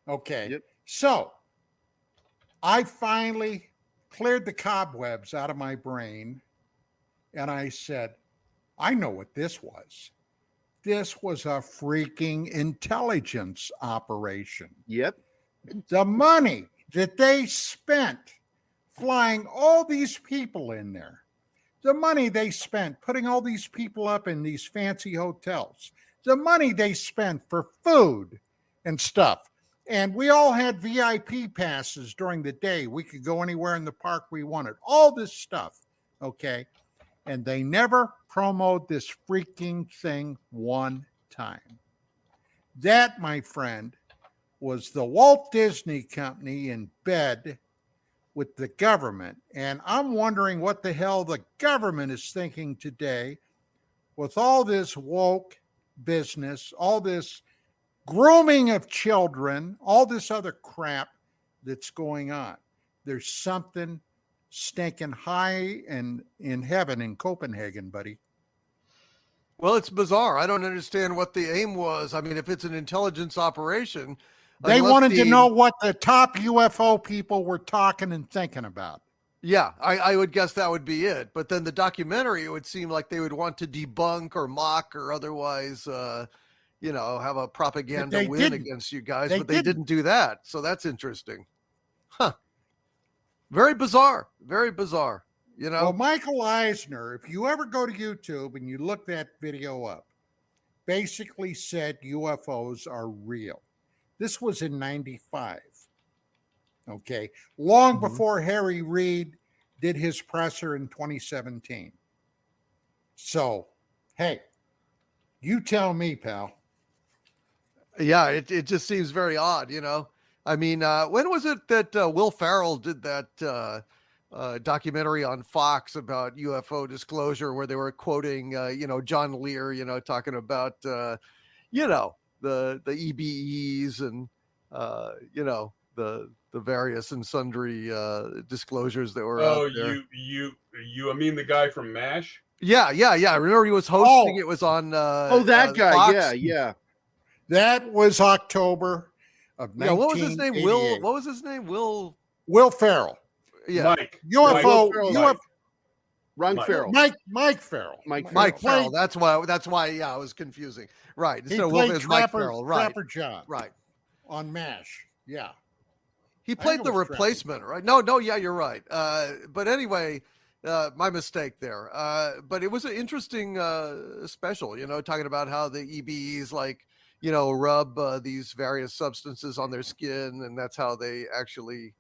S4: Okay.
S5: Yep.
S4: So I finally cleared the cobwebs out of my brain and I said, I know what this was. This was a freaking intelligence operation.
S5: Yep.
S4: The money that they spent flying all these people in there, the money they spent putting all these people up in these fancy hotels, the money they spent for food and stuff. And we all had VIP passes during the day. We could go anywhere in the park we wanted. All this stuff, okay? And they never promoted this freaking thing one time. That, my friend, was the Walt Disney Company in bed with the government. And I'm wondering what the hell the government is thinking today with all this woke business, all this grooming of children, all this other crap that's going on. There's something stinking high in heaven in Copenhagen, buddy.
S6: Well, it's bizarre. I don't understand what the aim was. I mean, if it's an intelligence operation,
S4: they wanted to know what the top UFO people were talking and thinking about.
S6: Yeah, I would guess that would be it. But then the documentary, it would seem like they would want to debunk or mock or otherwise, have a propaganda win against you guys. But they didn't do that. So that's interesting. Huh. Very bizarre. Very bizarre.
S4: Well, Michael Eisner, if you ever go to YouTube and you look that video up, basically said UFOs are real. This was in 95. Okay. Long before Harry Reid did his presser in 2017. So, hey, you tell me, pal.
S6: Yeah, it just seems very odd, I mean, when was it that Will Ferrell did that documentary on Fox about UFO disclosure where they were quoting, John Lear, talking about, the EBEs and, the the various and sundry disclosures that were
S7: Oh,
S6: out there.
S7: I mean the guy from MASH?
S6: Yeah. Remember he was hosting.
S4: Oh.
S6: It was on.
S5: That guy.
S6: Fox.
S5: Yeah.
S4: That was October of
S6: Yeah. What was his name?
S4: 1988.
S6: What was his name?
S4: Will Ferrell.
S6: Yeah.
S7: Mike.
S4: UFO.
S7: Mike.
S5: Ron
S7: Mike.
S5: Farrell.
S4: Mike Ferrell.
S5: Mike
S6: Farrell. That's why. Yeah, it was confusing. Right.
S4: He
S6: So
S4: played
S6: it's Mike Farrell. Right.
S4: Trapper John.
S6: Right.
S4: On MASH. Yeah.
S6: He played the replacement, right? No, yeah, you're right. But anyway, my mistake there. But it was an interesting special, talking about how the EBEs rub these various substances on their skin, and that's how they actually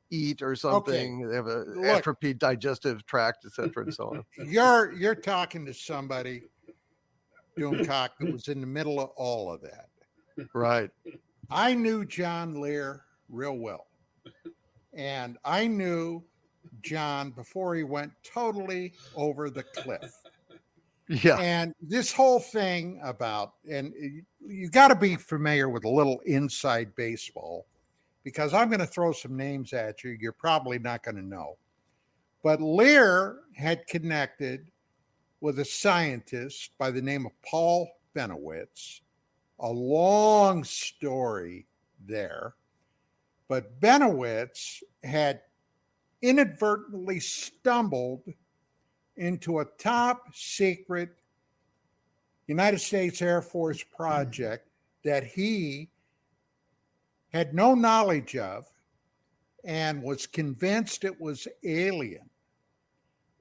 S6: eat or something.
S4: Okay.
S6: They have a
S4: Look.
S6: atrophied digestive tract, etc., and so on.
S4: You're talking to somebody, Doomcock, that was in the middle of all of that.
S6: Right.
S4: I knew John Lear real well. And I knew John before he went totally over the cliff.
S6: Yeah.
S4: And this whole thing about, and you got to be familiar with a little inside baseball, because I'm going to throw some names at you you're probably not going to know. But Lear had connected with a scientist by the name of Paul Benowitz. A long story there. But Benowitz had inadvertently stumbled into a top secret United States Air Force project that he had no knowledge of and was convinced it was alien.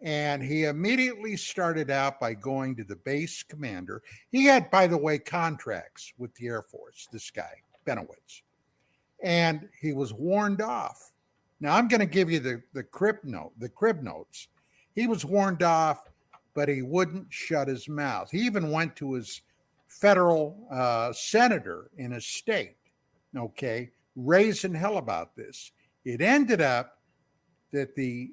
S4: And he immediately started out by going to the base commander. He had, by the way, contracts with the Air Force, this guy, Benowitz. And he was warned off. Now, I'm going to give you the crib notes. He was warned off, but he wouldn't shut his mouth. He even went to his federal senator in his state, raising hell about this. It ended up that the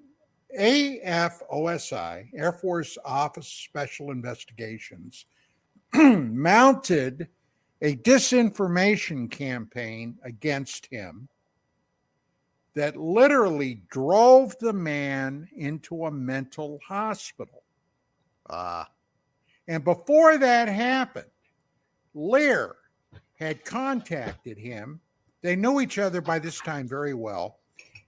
S4: AFOSI, Air Force Office of Special Investigations, mounted a disinformation campaign against him that literally drove the man into a mental hospital. And before that happened, Lear had contacted him. They knew each other by this time very well.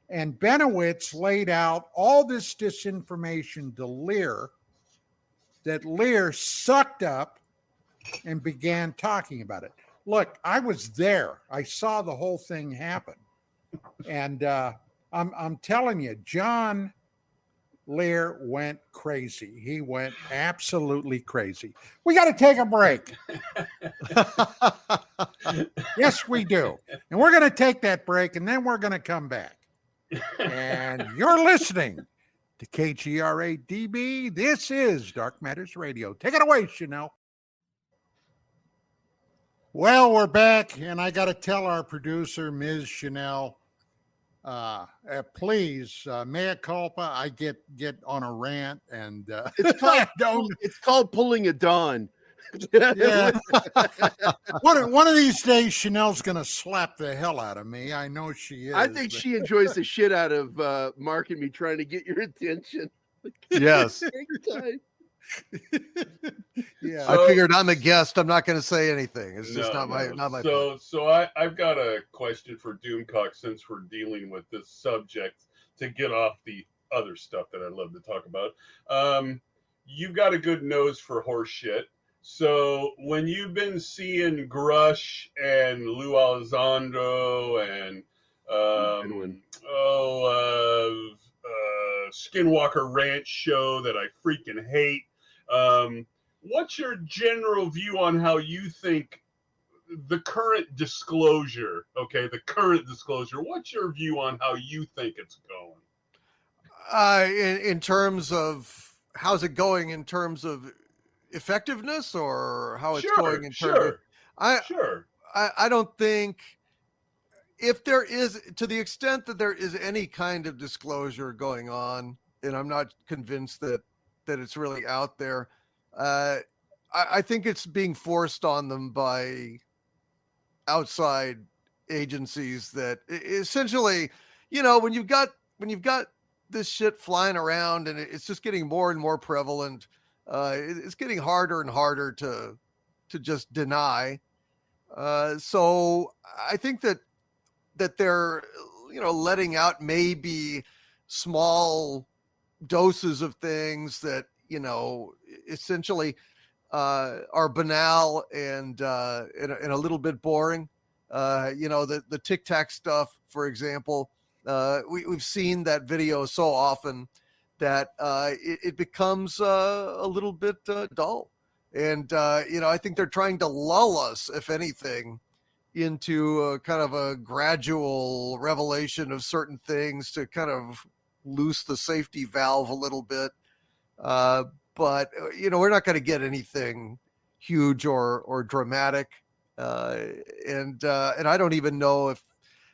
S4: And Benowitz laid out all this disinformation to Lear that Lear sucked up and began talking about it. Look, I was there. I saw the whole thing happen. And I'm telling you, John Lear went crazy. He went absolutely crazy. We got to take a break. Yes, we do. And we're going to take that break, and then we're going to come back. And you're listening to KGRA-DB. This is Dark Matters Radio. Take it away, Chanel. Well, we're back, and I got to tell our producer, Ms. Chanel, please, mea culpa. I get on a rant, and
S5: it's called pulling a Don.
S4: Yeah. One of these days, Chanel's going to slap the hell out of me. I know she is.
S5: I think she enjoys the shit out of Mark and me trying to get your attention.
S6: Yes.
S4: Yeah.
S6: I figured I'm a guest. I'm not going to say anything. It's just not my point.
S7: So I've got a question for Doomcock, since we're dealing with this subject, to get off the other stuff that I love to talk about. You've got a good nose for horse shit. So when you've been seeing Grush and Lou Elizondo and Skinwalker Ranch show that I freaking hate, what's your general view on how you think the current disclosure, what's your view on how you think it's going?
S6: In terms of, how's it going in terms of effectiveness, or how it's going in terms of, I don't think, if there is, to the extent that there is any kind of disclosure going on, and I'm not convinced that it's really out there, I think it's being forced on them by outside agencies that essentially, you know, when you've got this shit flying around and it's just getting more and more prevalent, it's getting harder and harder to just deny. So I think that they're, you know, letting out maybe small doses of things that, you know, essentially are banal and a little bit boring. You know, the Tic Tac stuff, for example, we've seen that video so often that it becomes a little bit dull. And, you know, I think they're trying to lull us, if anything, into a kind of a gradual revelation of certain things to kind of loose the safety valve a little bit. But you know, we're not going to get anything huge or dramatic. And I don't even know if,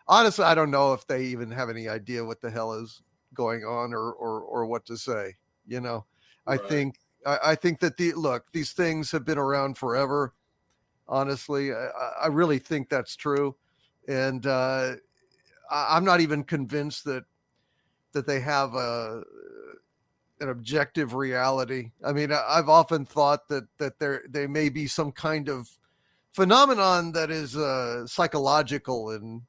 S6: honestly, I don't know if they even have any idea what the hell is going on or what to say. You know, I think that these things have been around forever. Honestly, I really think that's true. And I'm not even convinced that they have an objective reality. I mean, I've often thought that there may be some kind of phenomenon that is psychological in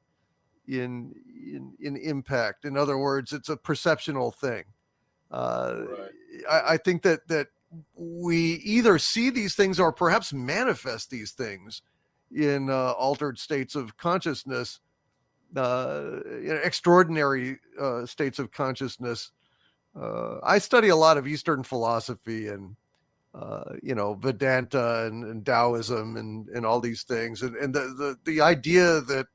S6: impact. In other words, it's a perceptual thing. I think that we either see these things or perhaps manifest these things in altered states of consciousness, extraordinary states of consciousness. I study a lot of Eastern philosophy and, you know, Vedanta and Taoism and all these things. And the idea that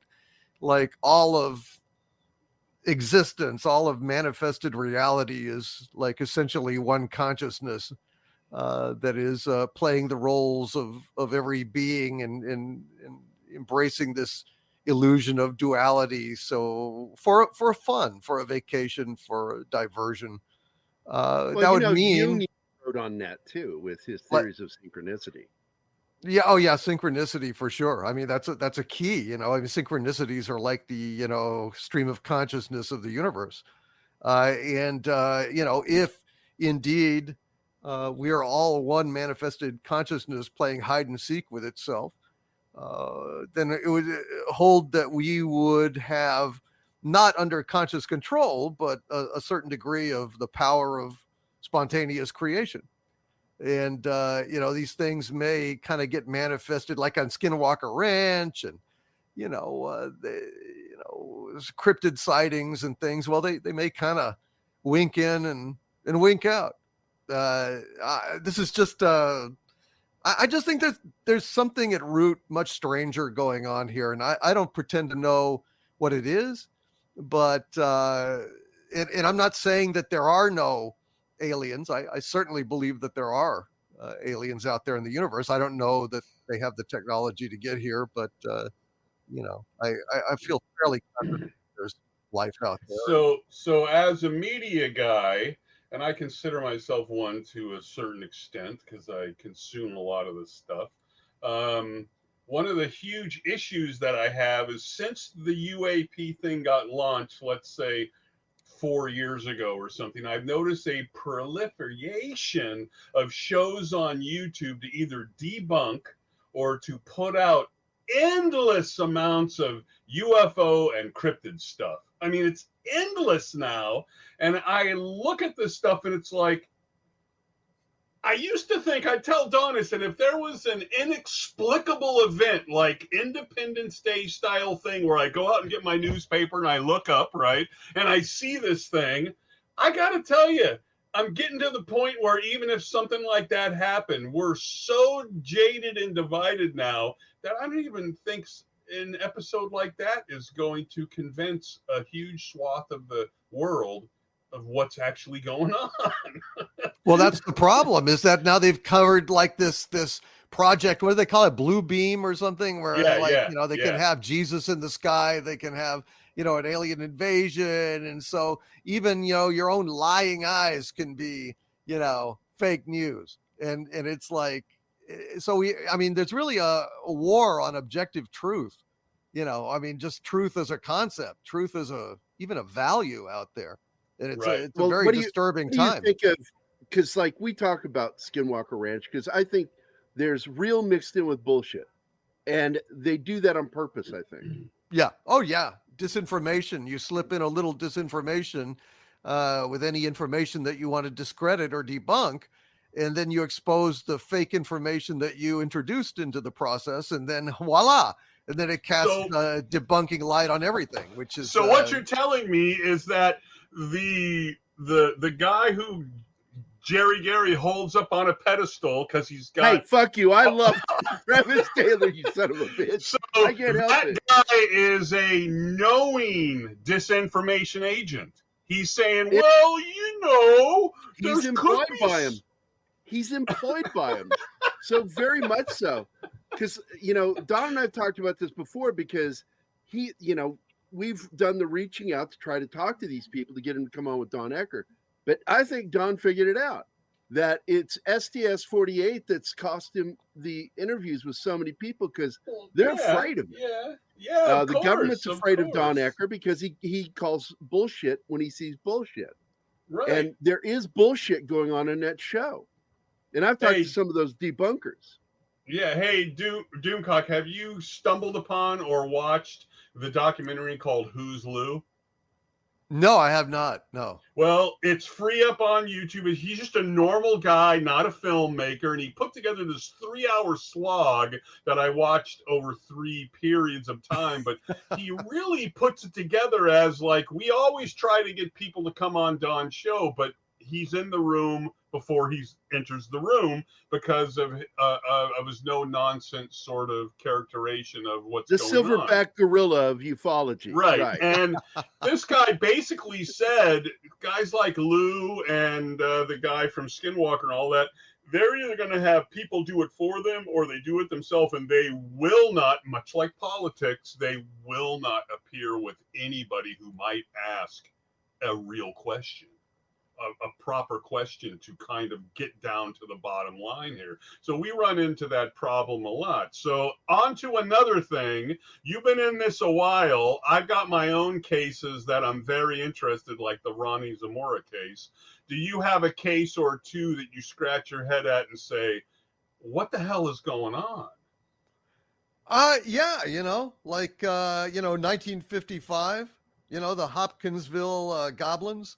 S6: like all of existence, all of manifested reality is like essentially one consciousness that is playing the roles of every being and embracing this illusion of duality. So for fun, for a vacation, for a diversion, that would mean
S5: Jung wrote on that too with his
S6: Like-
S5: theories of synchronicity.
S6: yeah, oh yeah, synchronicity for sure. I mean, that's a key. You know, I mean, synchronicities are like the, you know, stream of consciousness of the universe. And you know, if indeed we are all one manifested consciousness playing hide and seek with itself, then it would hold that we would have not under conscious control, but a certain degree of the power of spontaneous creation. And you know, these things may kind of get manifested like on Skinwalker Ranch and, you know, cryptid sightings and things. Well, they may kind of wink in and wink out. This is just I just think there's something at root much stranger going on here, and I don't pretend to know what it is, but and I'm not saying that there are no aliens. I certainly believe that there are aliens out there in the universe. I don't know that they have the technology to get here, but you know, I feel fairly confident there's life out there.
S7: So as a media guy, and I consider myself one to a certain extent because I consume a lot of this stuff. One of the huge issues that I have is since the UAP thing got launched, let's say 4 years ago or something, I've noticed a proliferation of shows on YouTube to either debunk or to put out endless amounts of UFO and cryptid stuff. I mean, it's endless now. And I look at this stuff and it's like, I used to think, I tell Don, I said, if there was an inexplicable event like Independence Day style thing where I go out and get my newspaper and I look up, right, and I see this thing, I got to tell you, I'm getting to the point where even if something like that happened, we're so jaded and divided now that I don't even think an episode like that is going to convince a huge swath of the world of what's actually going on.
S6: Well, that's the problem, is that now they've covered like this project, what do they call it, Blue Beam or something, where you know, they can have Jesus in the sky, they can have, you know, an alien invasion, and so even, you know, your own lying eyes can be, you know, fake news, and it's like, so I mean, there's really a war on objective truth, I mean, just truth as a concept, truth as even a value out there. And it's
S7: Right.
S6: it's a very disturbing
S5: what do you
S6: time.
S5: think of, because like we talk about Skinwalker Ranch, because I think there's real mixed in with bullshit. And they do that on purpose, I think.
S6: Yeah. Oh, yeah. Disinformation. You slip in a little disinformation with any information that you want to discredit or debunk. And then you expose the fake information that you introduced into the process. And then voila. And then it casts debunking light on everything, which is.
S7: So what you're telling me is that the guy who Jerry Gary holds up on a pedestal because he's got.
S5: Hey, fuck you! I love Travis Taylor, you son of a bitch.
S7: So
S5: I can't help
S7: that
S5: it.
S7: guy is a knowing disinformation agent. He's saying, well,
S5: he's employed by him. He's employed by him. So very much so. Because, Don and I have talked about this before because we've done the reaching out to try to talk to these people to get him to come on with Don Ecker. But I think Don figured it out, that it's SDS-48 that's cost him the interviews with so many people because they're afraid of him.
S7: Yeah.
S5: The government's afraid of Don Ecker because he calls bullshit when he sees bullshit.
S7: Right.
S5: And there is bullshit going on in that show. And I've talked to some of those debunkers.
S7: Yeah. Hey, Doomcock, have you stumbled upon or watched the documentary called Who's Lou?
S6: No, I have not. No.
S7: Well, it's free up on YouTube. He's just a normal guy, not a filmmaker. And he put together this 3-hour slog that I watched over 3 periods of time. But he really puts it together as like, we always try to get people to come on Don's show, but he's in the room before he enters the room because of his no nonsense sort of characterization of what's
S5: the
S7: going on.
S5: Silverback gorilla of ufology.
S7: Right. And this guy basically said guys like Lou and the guy from Skinwalker and all that, they're either going to have people do it for them or they do it themselves, and they will not, much like politics, they will not appear with anybody who might ask a real question. A proper question to kind of get down to the bottom line here. So we run into that problem a lot. So on to another thing. You've been in this a while. I've got my own cases that I'm very interested, like the Ronnie Zamora case. Do you have a case or two that you scratch your head at and say, what the hell is going on?
S6: Yeah, 1955, the Hopkinsville goblins.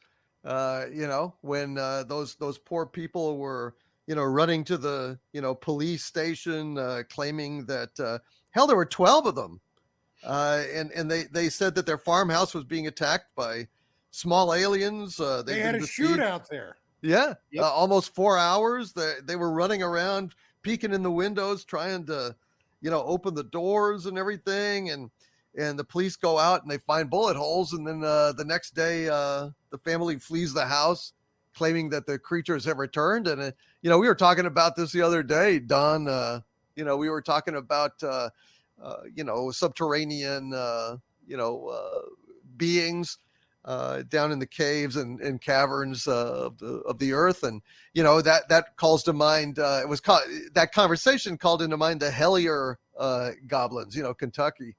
S6: When those poor people were, running to the, police station, claiming that, there were 12 of them. And they said that their farmhouse was being attacked by small aliens.
S4: They had a shootout there.
S6: Yeah. Yep. Almost 4 hours. They were running around, peeking in the windows, trying to, open the doors and everything. And the police go out and they find bullet holes. And then the next day, the family flees the house, claiming that the creatures have returned. And, we were talking about this the other day, Don. We were talking about, subterranean, beings down in the caves and caverns of the earth. And, that calls to mind, that conversation called into mind the Hellier goblins, Kentucky.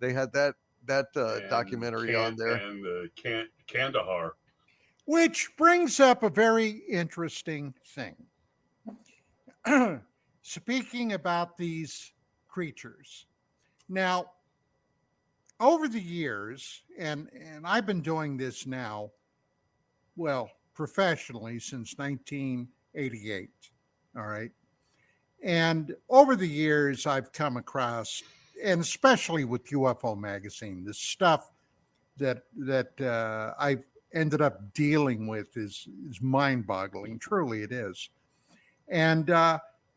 S6: They had that documentary on there.
S7: And Kandahar.
S4: Which brings up a very interesting thing. Speaking about these creatures. Now, over the years, and I've been doing this now, professionally since 1988. All right. And over the years, I've come across, and especially with UFO Magazine, the stuff that I've ended up dealing with is mind-boggling. Truly, it is. And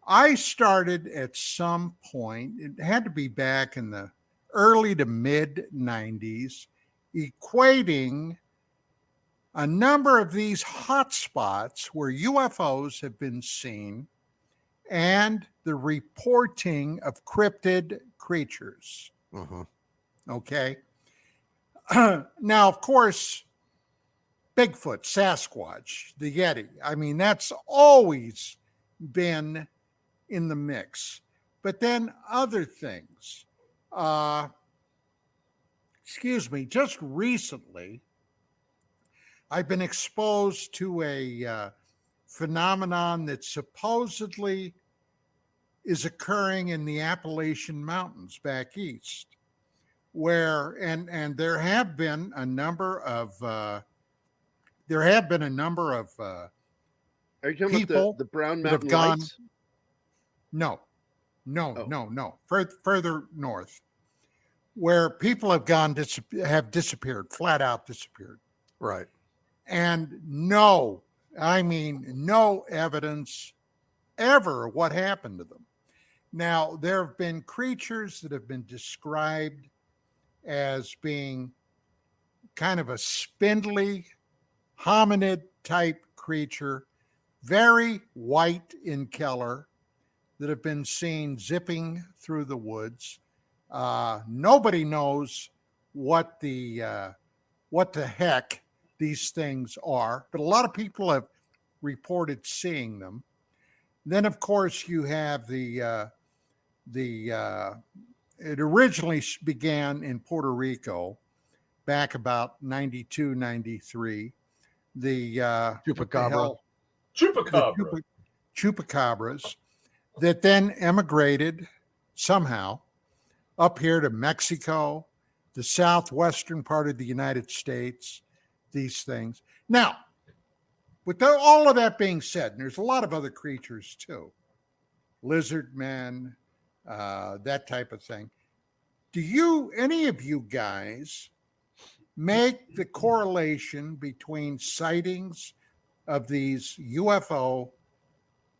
S4: I started at some point, it had to be back in the early to mid 90s, equating a number of these hotspots where UFOs have been seen and the reporting of cryptid creatures.
S6: Mm-hmm.
S4: Okay. Now, of course, Bigfoot, Sasquatch, the Yeti. I mean, that's always been in the mix. But then other things. excuse me, just recently, I've been exposed to a phenomenon that supposedly is occurring in the Appalachian Mountains back east, where and there have been a number of
S5: Are you talking about
S4: people
S5: the Brown
S4: that have
S5: Mountain
S4: gone.
S5: Lights?
S4: No, no,
S5: Oh.
S4: no. Further north, where people have have disappeared, flat out disappeared,
S6: Right.
S4: and I mean no evidence ever what happened to them. Now, there have been creatures that have been described as being kind of a spindly hominid type creature, very white in color, that have been seen zipping through the woods. Nobody knows what the heck these things are, but a lot of people have reported seeing them. Then, of course, you have it originally began in Puerto Rico back about 92, 93. The
S7: Chupacabra.
S4: Chupacabras that then emigrated somehow up here to Mexico, the southwestern part of the United States, these things. Now, with all of that being said, and there's a lot of other creatures too, lizard men, that type of thing. Do any of you guys, make the correlation between sightings of these UFO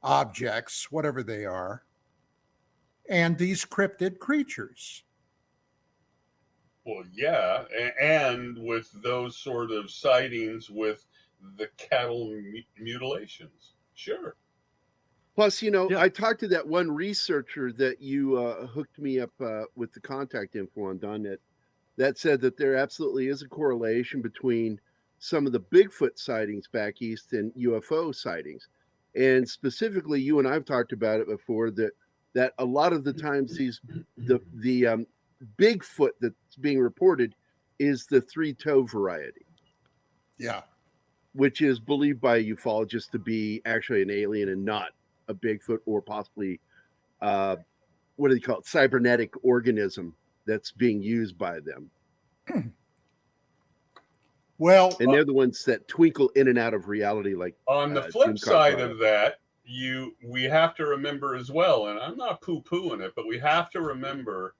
S4: objects, whatever they are, and these cryptid creatures?
S7: Well, yeah, and with those sort of sightings with the cattle mutilations, sure.
S5: Plus, I talked to that one researcher that you hooked me up with the contact info on, Don, that said that there absolutely is a correlation between some of the Bigfoot sightings back east and UFO sightings. And specifically, you and I've talked about it before, that a lot of the times the Bigfoot that's being reported is the three-toe variety.
S4: Yeah.
S5: Which is believed by ufologists to be actually an alien and not a Bigfoot, or possibly, what do they call it, cybernetic organism that's being used by them.
S4: Well,
S5: and they're the ones that twinkle in and out of reality. Like
S7: on the flip side of that, we have to remember as well, and I'm not poo-pooing it, but we have to remember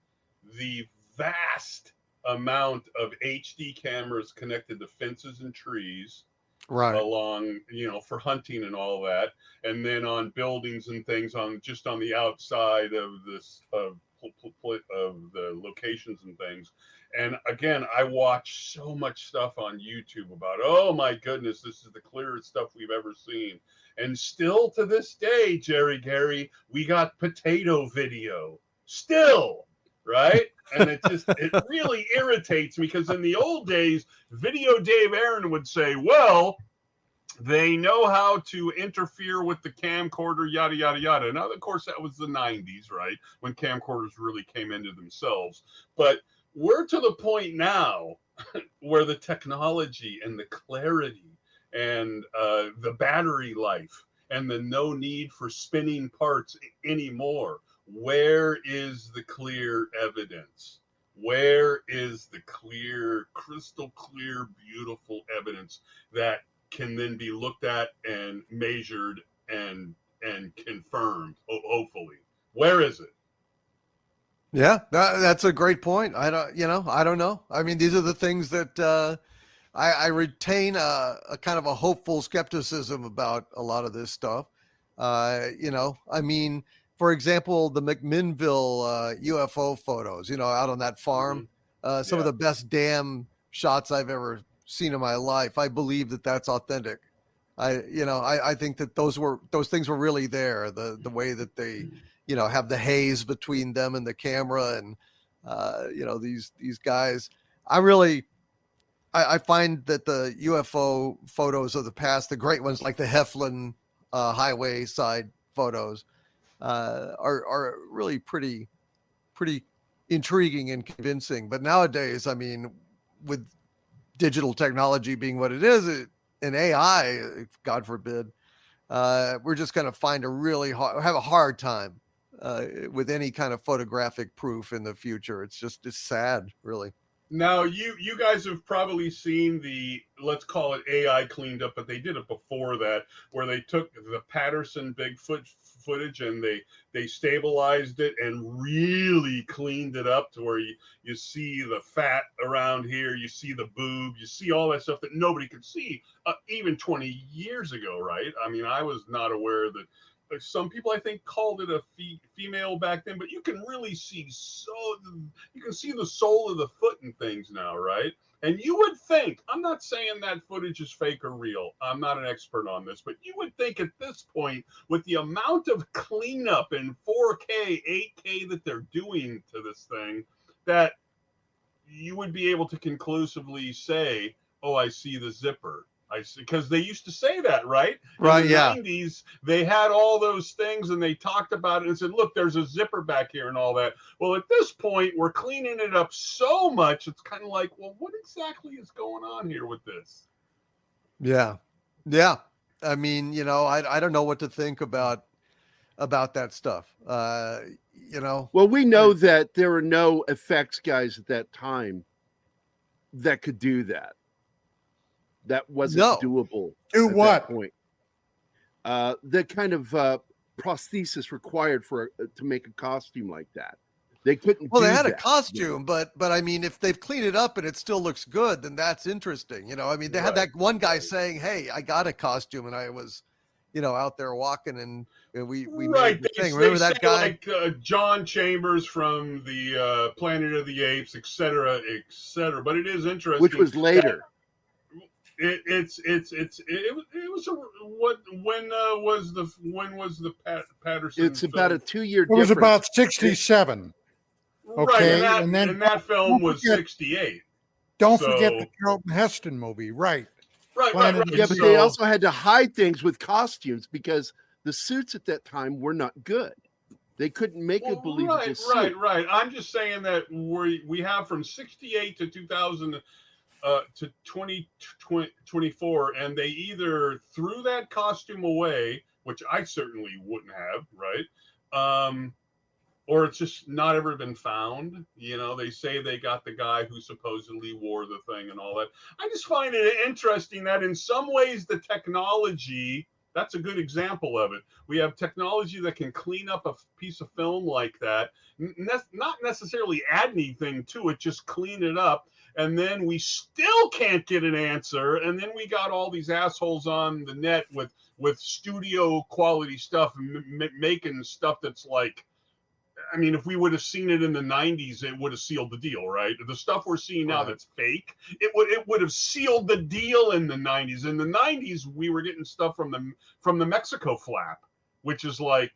S7: the vast amount of HD cameras connected to fences and trees,
S6: right,
S7: along, for hunting and all that, and then on buildings and things on the outside of this of the locations and things. And again, I watch so much stuff on YouTube about, oh my goodness, this is the clearest stuff we've ever seen. And still to this day, Jerry Gary, we got potato video still, right? And it really irritates me, because in the old days, Video Dave Aaron would say, well, they know how to interfere with the camcorder, yada, yada, yada. Now, of course, that was the 90s, right? When camcorders really came into themselves. But we're to the point now where the technology and the clarity and the battery life and the no need for spinning parts anymore. Where is the clear evidence? Where is the clear, crystal clear, beautiful evidence that can then be looked at and measured and confirmed, hopefully? Where is it?
S6: Yeah, that's a great point. I don't know. I mean, these are the things that I retain a kind of a hopeful skepticism about a lot of this stuff. I mean, for example, the McMinnville UFO photos, out on that farm, some of the best damn shots I've ever seen in my life. I believe that that's authentic. I think that those things were really there. The way that they, have the haze between them and the camera, and these guys. I find that the UFO photos of the past, the great ones like the Heflin highway side photos, are really pretty intriguing and convincing. But nowadays, I mean, with digital technology being what it is, and AI, God forbid, we're just going to find have a hard time with any kind of photographic proof in the future. It's sad, really.
S7: Now, you guys have probably seen the, let's call it AI cleaned up, but they did it before that, where they took the Patterson Bigfoot footage and they stabilized it and really cleaned it up to where you see the fat around here, you see the boob, you see all that stuff that nobody could see even 20 years ago, right? I mean, I was not aware that. Some people, I think, called it a female back then, but you can really see you can see the sole of the foot and things now, right? And you would think, I'm not saying that footage is fake or real. I'm not an expert on this, but you would think at this point, with the amount of cleanup in 4K, 8K that they're doing to this thing, that you would be able to conclusively say, oh, I see the zipper. I see, because they used to say that, right?
S6: Right.
S7: In the 90s, they had all those things and they talked about it and said, look, there's a zipper back here and all that. Well, at this point, we're cleaning it up so much, it's kind of like, well, what exactly is going on here with this?
S6: Yeah. Yeah. I mean, I don't know what to think about that stuff.
S5: Well, we know that there were no effects guys at that time that could do that. That wasn't doable.
S4: Do what?
S5: That point. The kind of prosthesis required to make a costume like that. They couldn't.
S6: Well, they had a costume, but I mean, if they've cleaned it up and it still looks good, then that's interesting. I mean, they had that one guy saying, "Hey, I got a costume," and I was, out there walking, and we made the thing. Remember that guy,
S7: like John Chambers from the Planet of the Apes, etc., etc. But it is interesting,
S5: which was later.
S7: It was when was the Patterson?
S5: It's about a 2-year
S4: difference. It was about 67.
S7: Okay, right, and that film was 68.
S4: Don't forget the Charlton Heston movie, right?
S5: Right. Yeah, but they also had to hide things with costumes because the suits at that time were not good. They couldn't make a believable suit.
S7: Right. I'm just saying that we have from 68 to 2000 to 2024, and they either threw that costume away, which I certainly wouldn't have, right? Or it's just not ever been found. They say they got the guy who supposedly wore the thing and all that. I just find it interesting that in some ways the technology, that's a good example of it. We have technology that can clean up a piece of film like that, not necessarily add anything to it, just clean it up. And then we still can't get an answer. And then we got all these assholes on the net with studio quality stuff, making stuff that's like, I mean, if we would have seen it in the 90s, it would have sealed the deal, right? The stuff we're seeing now that's fake, it would have sealed the deal in the 90s. In the 90s, we were getting stuff from the Mexico flap, which is like,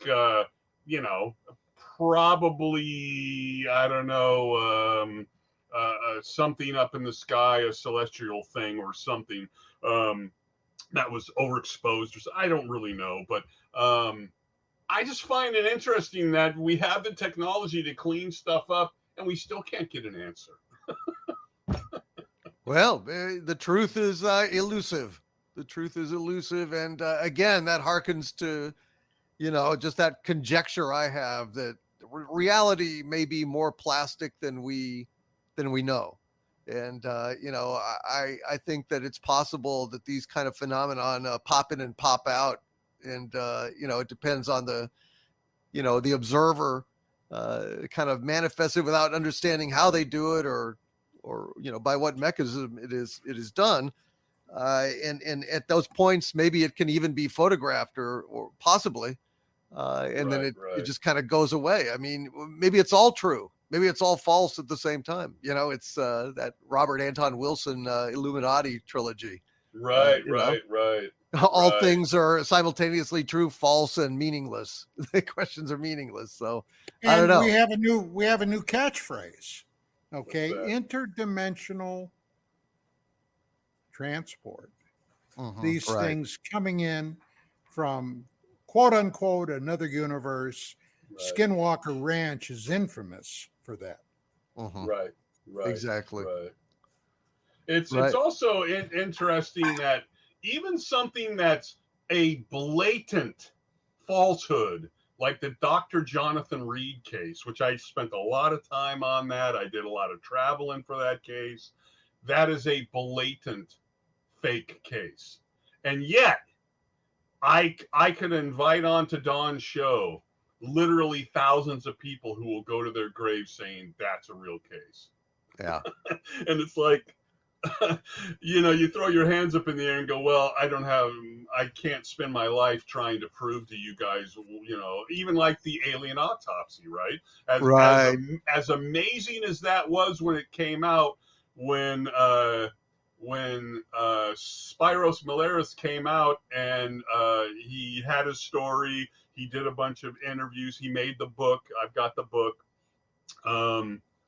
S7: probably, I don't know, something up in the sky, a celestial thing or something that was overexposed. I don't really know, but I just find it interesting that we have the technology to clean stuff up and we still can't get an answer.
S6: Well, the truth is elusive. The truth is elusive. And again, that harkens to, just that conjecture I have that reality may be more plastic than we know. And, I think that it's possible that these kind of phenomenon pop in and pop out. And, it depends on the observer kind of manifested without understanding how they do it or by what mechanism it is done. And at those points, maybe it can even be photographed or possibly. And then it just kind of goes away. I mean, maybe it's all true. Maybe it's all false at the same time. It's that Robert Anton Wilson Illuminati trilogy.
S7: Right.
S6: All things are simultaneously true, false, and meaningless. The questions are meaningless. So I don't know.
S4: We have a new catchphrase. Okay, interdimensional transport. These things coming in from quote unquote another universe. Skinwalker Ranch is infamous for that.
S6: Mhm.
S7: Right.
S6: Exactly.
S7: Right. It's
S6: Right.
S7: also interesting that even something that's a blatant falsehood, like the Dr. Jonathan Reed case, which I spent a lot of time on that. I did a lot of traveling for that case. That is a blatant fake case. And yet I could invite onto Don's show literally thousands of people who will go to their graves saying that's a real case.
S6: Yeah.
S7: And it's like, you throw your hands up in the air and go, well, I can't spend my life trying to prove to you guys, even like the alien autopsy, right?
S6: Right.
S7: As amazing as that was when it came out, when Spiros Malaris came out and he had his story, he did a bunch of interviews, he made the book. I've got the book.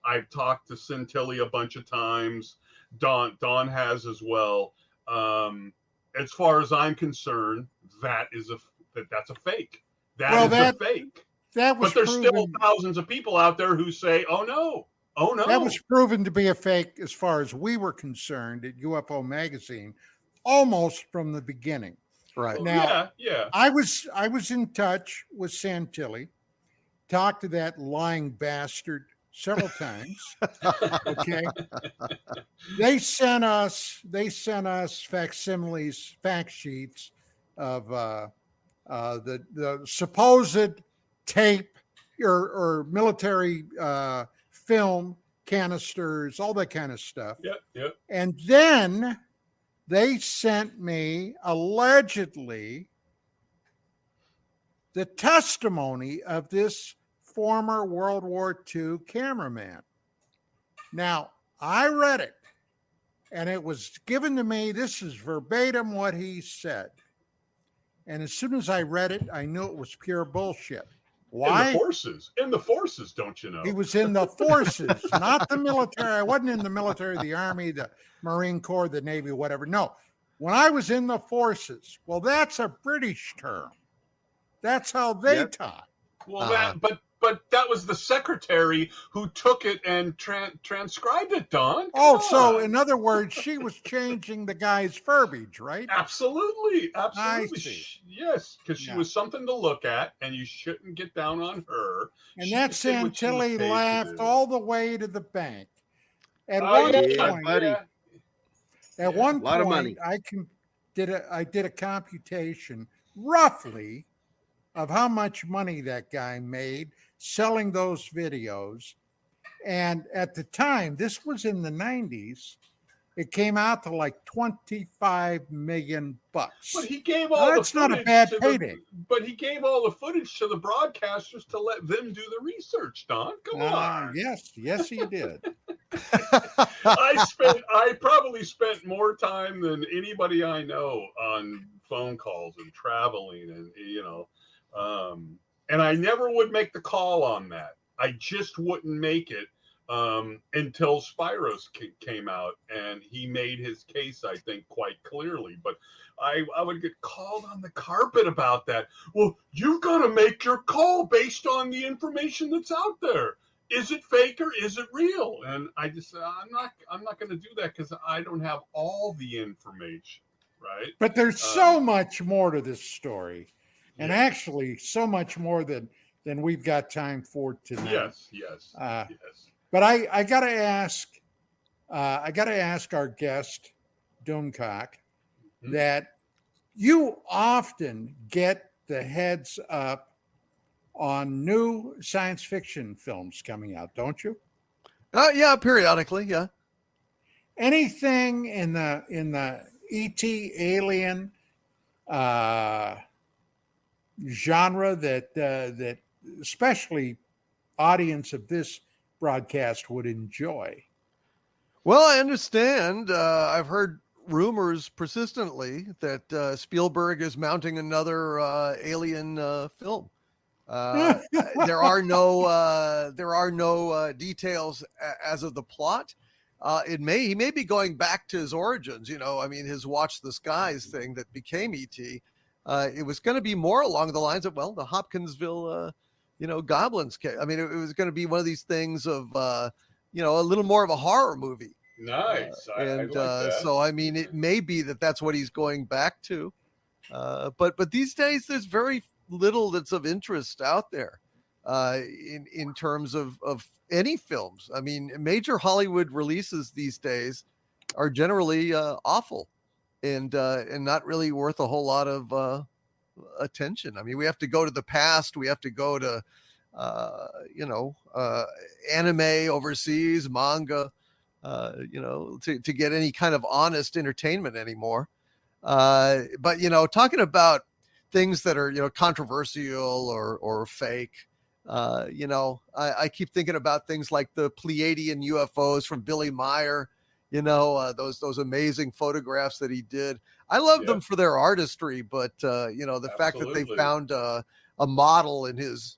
S7: I've talked to Centilli a bunch of times. Don has as well. As far as I'm concerned, that's a fake. That's a fake.
S4: That was
S7: But there's still
S4: proven.
S7: thousands of people out there who say, "Oh no, oh no."
S4: That was proven to be a fake as far as we were concerned at UFO Magazine, almost from the beginning.
S6: Right.
S4: Now,
S7: yeah.
S4: I was in touch with Santilli, talked to that lying bastard several times. Okay. They sent us facsimiles, fact sheets of the supposed tape or military film canisters, all that kind of stuff.
S7: Yep.
S4: And then they sent me allegedly the testimony of this former World War II cameraman. Now, I read it, and it was given to me. This is verbatim what he said. And as soon as I read it, I knew it was pure bullshit. Why?
S7: In the forces, don't you know?
S4: He was in the forces, not the military. I wasn't in the military, the Army, the Marine Corps, the Navy, whatever. No, when I was in the forces, well, that's a British term. That's how they talk.
S7: Well, but that was the secretary who took it and transcribed it, Don.
S4: So in other words, she was changing the guy's verbiage, right?
S7: Absolutely.
S4: I see.
S7: Yes, because she was something to look at, and you shouldn't get down on her.
S4: And that Santilli laughed all the way to the bank. At one point, I did a computation roughly of how much money that guy made selling those videos. And at the time, this was in the 90s, it came out to like $25 million.
S7: But he gave all
S4: that's not a bad payday.
S7: But he gave all the footage to the broadcasters to let them do the research, Don. Come on.
S4: Yes, he did.
S7: I probably spent more time than anybody I know on phone calls and traveling, and and I never would make the call on that. I just wouldn't make it until Spiros came out, and he made his case, I think, quite clearly. But I would get called on the carpet about that. Well, you've got to make your call based on the information that's out there. Is it fake or is it real? And I just said, I'm not going to do that because I don't have all the information, right?
S4: But there's so much more to this story. And actually, so much more than we've got time for tonight.
S7: Yes.
S4: But I gotta ask our guest, Doomcock, that you often get the heads up on new science fiction films coming out, don't you?
S6: Yeah, periodically, yeah.
S4: Anything in the ET alien genre that especially audience of this broadcast would enjoy?
S6: Well, I understand. I've heard rumors persistently that Spielberg is mounting another alien film. There are no details as of the plot. He may be going back to his origins. His Watch the Skies thing that became E.T. It was going to be more along the lines of, the Hopkinsville, goblins. It was going to be one of these things of a little more of a horror movie.
S7: Nice. I like that.
S6: So, I mean, it may be that that's what he's going back to. But these days, there's very little that's of interest out there in terms of any films. I mean, major Hollywood releases these days are generally awful and not really worth a whole lot of attention. I mean, we have to go to the past. We have to go to anime overseas, manga, to get any kind of honest entertainment anymore. But talking about things that are controversial or fake, I keep thinking about things like the Pleiadian UFOs from Billy Meyer. Those amazing photographs that he did. I love them for their artistry, but the fact that they found a model in his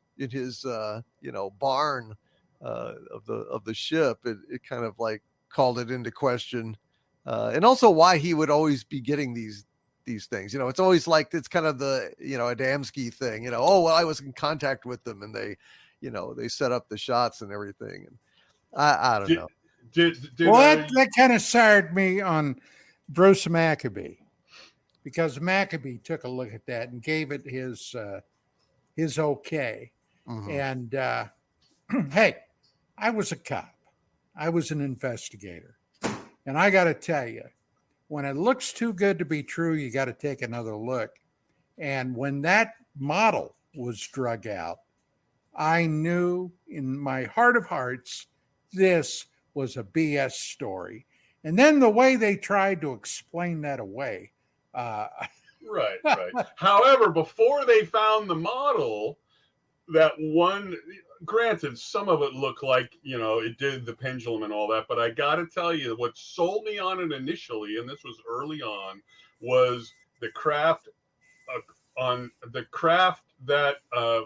S6: barn of the ship, it kind of like called it into question. And also why he would always be getting these things. It's always like, it's kind of the, Adamski thing, oh, well, I was in contact with them and they set up the shots and everything. And I don't know.
S4: That kind of soured me on Bruce Maccabee, because Maccabee took a look at that and gave it his okay. Mm-hmm. And hey, I was a cop. I was an investigator. And I got to tell you, when it looks too good to be true, you got to take another look. And when that model was drug out, I knew in my heart of hearts, this was a BS story. And then the way they tried to explain that away.
S7: Right. However, before they found the model, that one, granted, some of it looked like, it did the pendulum and all that, but I got to tell you, what sold me on it initially, and this was early on, was the craft that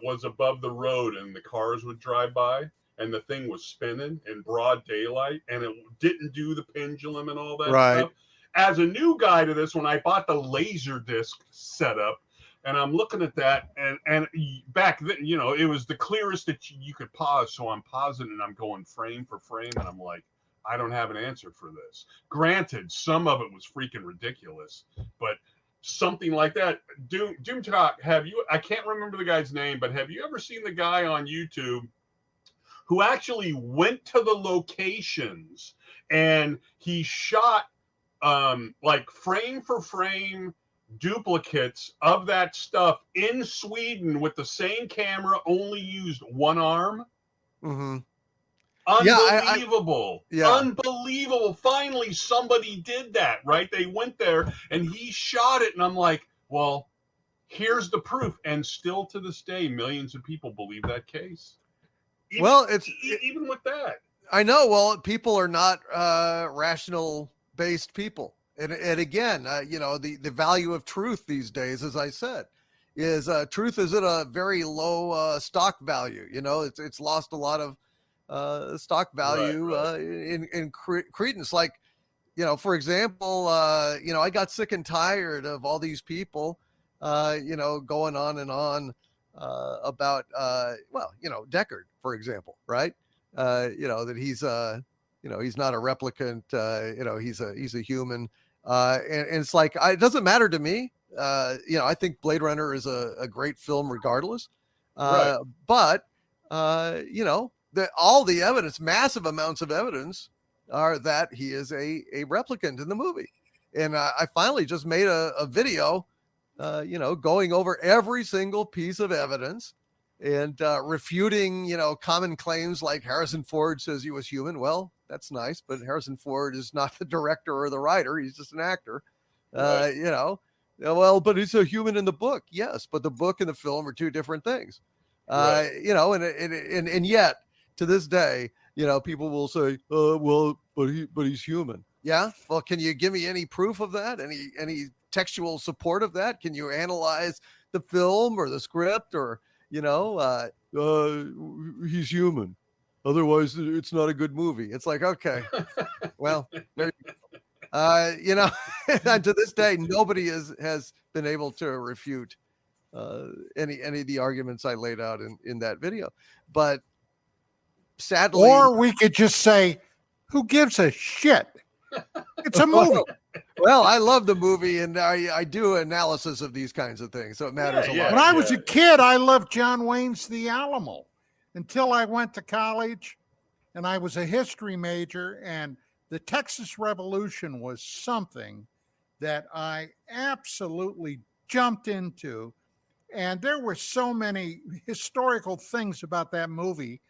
S7: was above the road and the cars would drive by and the thing was spinning in broad daylight and it didn't do the pendulum and all that stuff. As a new guy to this, when I bought the laser disc setup, and I'm looking at that, and back then, it was the clearest that you could pause. So I'm pausing and I'm going frame for frame, and I'm like, I don't have an answer for this. Granted, some of it was freaking ridiculous, but something like that. Doomcock, I can't remember the guy's name, but have you ever seen the guy on YouTube who actually went to the locations and he shot like frame for frame duplicates of that stuff in Sweden with the same camera, only used one arm?
S6: Mm-hmm.
S7: Unbelievable. Unbelievable. Finally, somebody did that, right? They went there and he shot it. And I'm like, well, here's the proof. And still to this day, millions of people believe that case. Even with that.
S6: I know. Well, people are not rational based people. And again, the value of truth these days, as I said, is truth is at a very low stock value. It's lost a lot of stock value in credence. Like, for example, I got sick and tired of all these people, going on and on about, Dicktor, for example, right? That he's not a replicant. He's a human. And it's like, it doesn't matter to me. I think Blade Runner is a great film regardless. But, all the evidence, massive amounts of evidence, are that he is a replicant in the movie. And I finally just made a video, going over every single piece of evidence and refuting, common claims like Harrison Ford says he was human. Well, that's nice, but Harrison Ford is not the director or the writer. He's just an actor. Well, but he's a human in the book. Yes, but the book and the film are two different things. And yet to this day, people will say, but he's human. Yeah. Well, can you give me any proof of that? Any textual support of that? Can you analyze the film or the script or, he's human. Otherwise, it's not a good movie. It's like, okay, well, there you go. And to this day, nobody has been able to refute any of the arguments I laid out in that video. But sadly,
S4: Or we could just say, who gives a shit? It's a movie.
S6: well, I love the movie, and I do analysis of these kinds of things, so it matters a lot.
S4: When I was a kid, I loved John Wayne's The Alamo until I went to college, and I was a history major, and the Texas Revolution was something that I absolutely jumped into. And there were so many historical things about that movie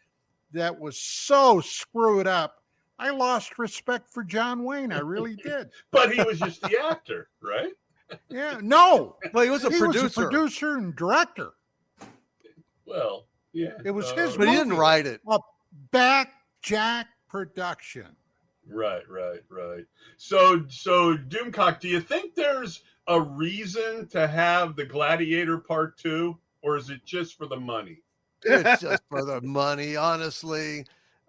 S4: that was so screwed up. I lost respect for John Wayne. I really did.
S7: But he was just the actor, right?
S4: Yeah, no.
S6: Well, he was a
S4: He
S6: producer.
S4: was a producer and director.
S7: Well, yeah.
S4: It was his
S6: but he didn't
S4: movie.
S6: write it.
S4: A back jack production.
S7: Right. So Doomcock, do you think there's a reason to have the Gladiator Part 2, or is it just for the money?
S6: It's just for the money, honestly.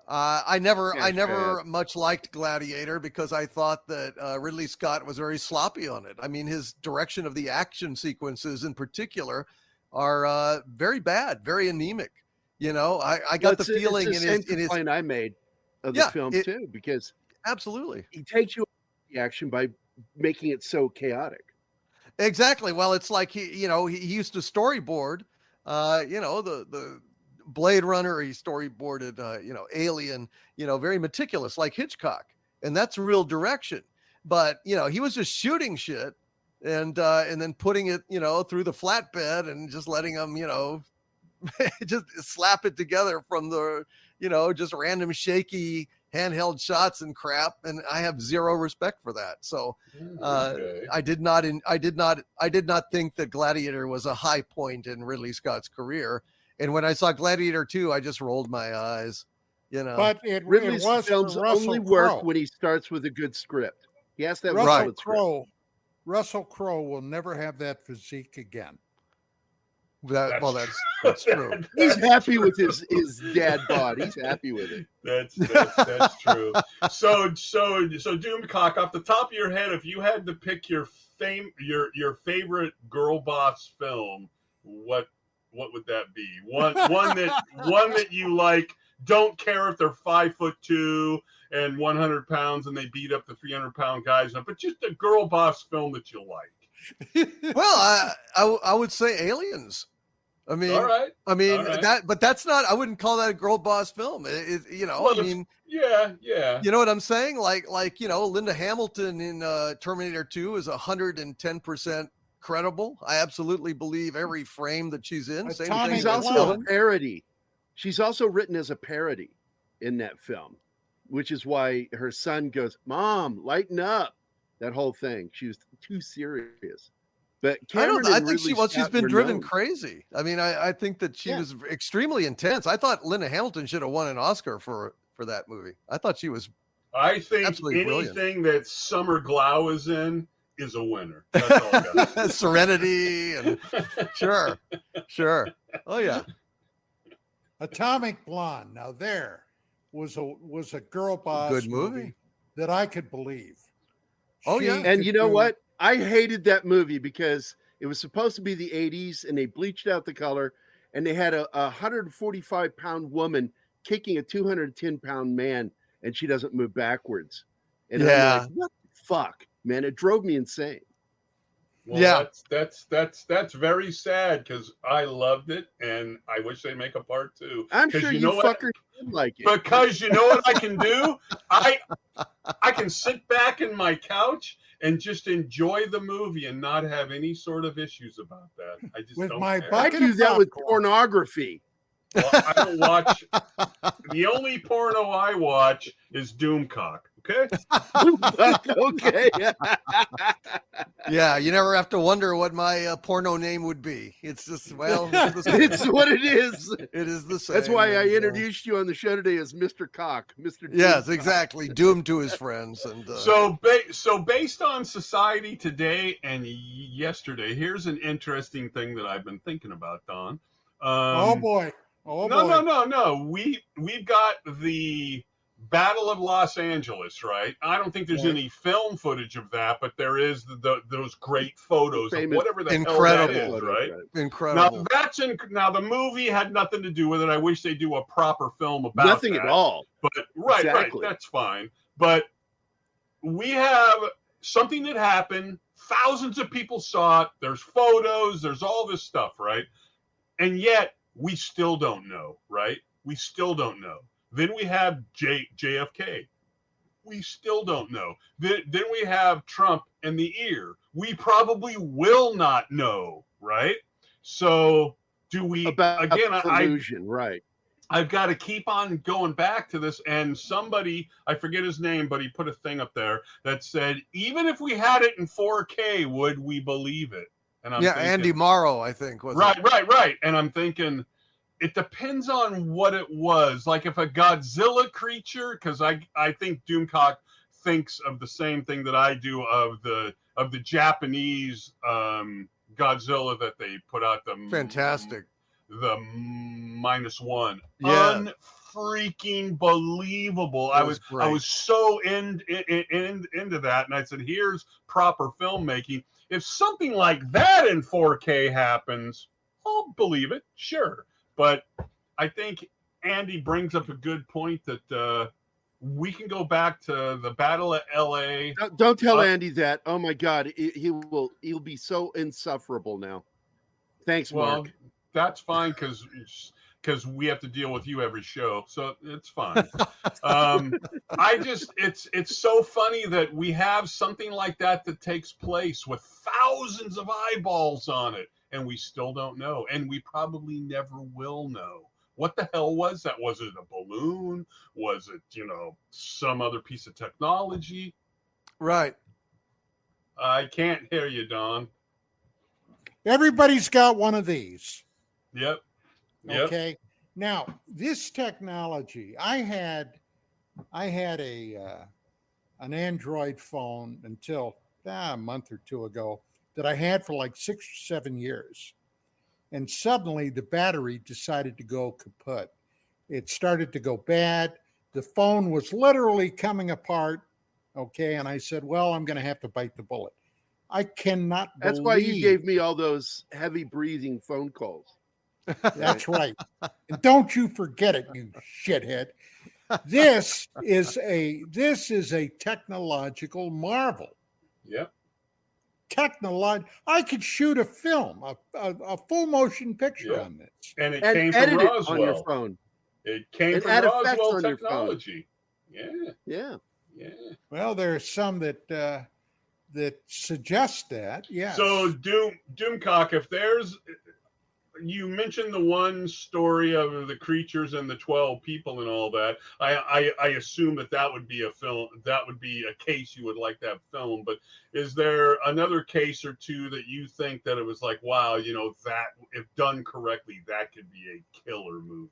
S6: I never much liked Gladiator because I thought that Ridley Scott was very sloppy on it. I mean, his direction of the action sequences in particular are very bad, very anemic. You know, I got the feeling
S5: it's the same complaint I made of the film too, because
S6: absolutely
S5: he takes you the action by making it so chaotic.
S6: Exactly. Well, it's like he used to storyboard, the Blade Runner. He storyboarded, Alien. Very meticulous, like Hitchcock, and that's real direction. But he was just shooting shit, and then putting it, through the flatbed and just letting them, just slap it together from the, just random shaky handheld shots and crap, and I have zero respect for that. So I did not think that Gladiator was a high point in Ridley Scott's career, and when I saw Gladiator 2, I just rolled my eyes.
S4: But
S5: Ridley's
S4: was
S5: films only work when he starts with a good script. He has to have
S4: Russell Crowe. Russell Crowe will never have that physique again.
S6: That's true.
S5: He's happy with his dad bod. He's happy with it.
S7: That's true. So Doomcock, off the top of your head, if you had to pick your favorite girl boss film, what would that be? One that you like. Don't care if they're 5'2" and 100 pounds and they beat up the 300-pound guys, but just a girl boss film that you like.
S6: Well, I would say Aliens. I mean,
S7: all right.
S6: But that's not. I wouldn't call that a girl boss film.
S7: Yeah.
S6: You know what I'm saying? Like Linda Hamilton in Terminator 2 is 110% credible. I absolutely believe every frame that she's in.
S5: She's also a parody. She's also written as a parody in that film, which is why her son goes, "Mom, lighten up." That whole thing. She was too serious. But
S6: I think she's been driven crazy. I mean, I think that she was extremely intense. I thought Linda Hamilton should have won an Oscar for that movie. I thought she was.
S7: I think
S6: absolutely
S7: anything that Summer Glau is in is a winner. That's all I got to say.
S6: Serenity and sure. Oh yeah.
S4: Atomic Blonde. Now there was a girl boss
S6: good movie
S4: that I could believe.
S5: And you know what? I hated that movie because it was supposed to be the 80s and they bleached out the color and they had a 145-pound woman kicking a 210-pound man and she doesn't move backwards. And I'm like, what the fuck, man? It drove me insane.
S7: Well, that's very sad because I loved it and I wish they'd make a part 2.
S5: I'm sure you fuckers did like it.
S7: Because you know what I can do? I can sit back in my couch and just enjoy the movie and not have any sort of issues about that. I just don't care.
S5: I do that with pornography.
S7: Well, I don't watch. The only porno I watch is Doomcock. Okay.
S5: Okay.
S6: Yeah, you never have to wonder what my porno name would be. It's just
S5: it's what it is.
S6: It is the same.
S5: That's why I introduced you on the show today as Mr. Cock, Mr.
S6: Yes, exactly. Doomed to his friends. And
S7: so based on society today and yesterday, here's an interesting thing that I've been thinking about, Don.
S4: Oh boy.
S7: No. We've got the Battle of Los Angeles, right? I don't think there's
S4: Right.
S7: any film footage of that, but there is those great photos of
S5: Famous-
S7: whatever the hell
S6: Incredible
S7: that is,
S5: photos,
S7: right?
S6: Incredible.
S7: Now the movie had nothing to do with it. I wish they do a proper film about
S5: Nothing
S7: that.
S5: at all.
S7: But right,
S5: Exactly.
S7: that's fine. But we have something that happened. Thousands of people saw it. There's photos. There's all this stuff, right? And yet we still don't know, right? We still don't know. Then we have JFK. We still don't know. Then we have Trump and the ear. We probably will not know, right? So do we
S5: About
S7: again?
S5: collusion, right?
S7: I've got to keep on going back to this. And somebody, I forget his name, but he put a thing up there that said, even if we had it in 4K, would we believe it? And I'm thinking,
S6: Andy Morrow, I think, was
S7: right,
S6: it?
S7: right. And I'm thinking, it depends on what it was. Like if a Godzilla creature, because I think Doomcock thinks of the same thing that I do of the Japanese Godzilla that they put out, the
S6: Fantastic.
S7: The -1.
S6: Yeah.
S7: Unfreaking believable.
S6: It
S7: I
S6: was
S7: was so into that, and I said, here's proper filmmaking. If something like that in 4K happens, I'll believe it, sure. But I think Andy brings up a good point that we can go back to the Battle of LA.
S5: Don't tell Andy that. Oh my God, he'll be so insufferable now. Thanks, Mark.
S7: That's fine because we have to deal with you every show, so it's fine. It's so funny that we have something like that takes place with thousands of eyeballs on it, and we still don't know, and we probably never will know. What the hell was that? Was it a balloon? Was it, some other piece of technology?
S6: Right.
S7: I can't hear you, Don.
S4: Everybody's got one of these.
S7: Yep.
S4: Okay. Now, this technology, I had an Android phone until a month or two ago that I had for like 6 or 7 years. And suddenly the battery decided to go kaput. It started to go bad. The phone was literally coming apart. Okay. And I said, well, I'm going to have to bite the bullet. I cannot believe.
S5: That's why you gave me all those heavy breathing phone calls.
S4: That's right. And don't you forget it, you shithead. This is a technological marvel.
S7: Yep.
S4: I could shoot a film, a full motion picture on this.
S7: And it
S5: And
S7: came
S5: edit
S7: from
S5: it
S7: Roswell.
S5: on your phone.
S7: It came
S5: And
S7: from
S5: add effects
S7: Roswell
S5: on your phone.
S7: technology.
S5: Yeah.
S4: Well, there are some that suggest that. Yeah.
S7: So Doomcock, if you mentioned the one story of the creatures and the 12 people and all that. I assume that would be a film. That would be a case you would like to have filmed. But is there another case or two that you think that it was like, wow, that if done correctly, that could be a killer movie?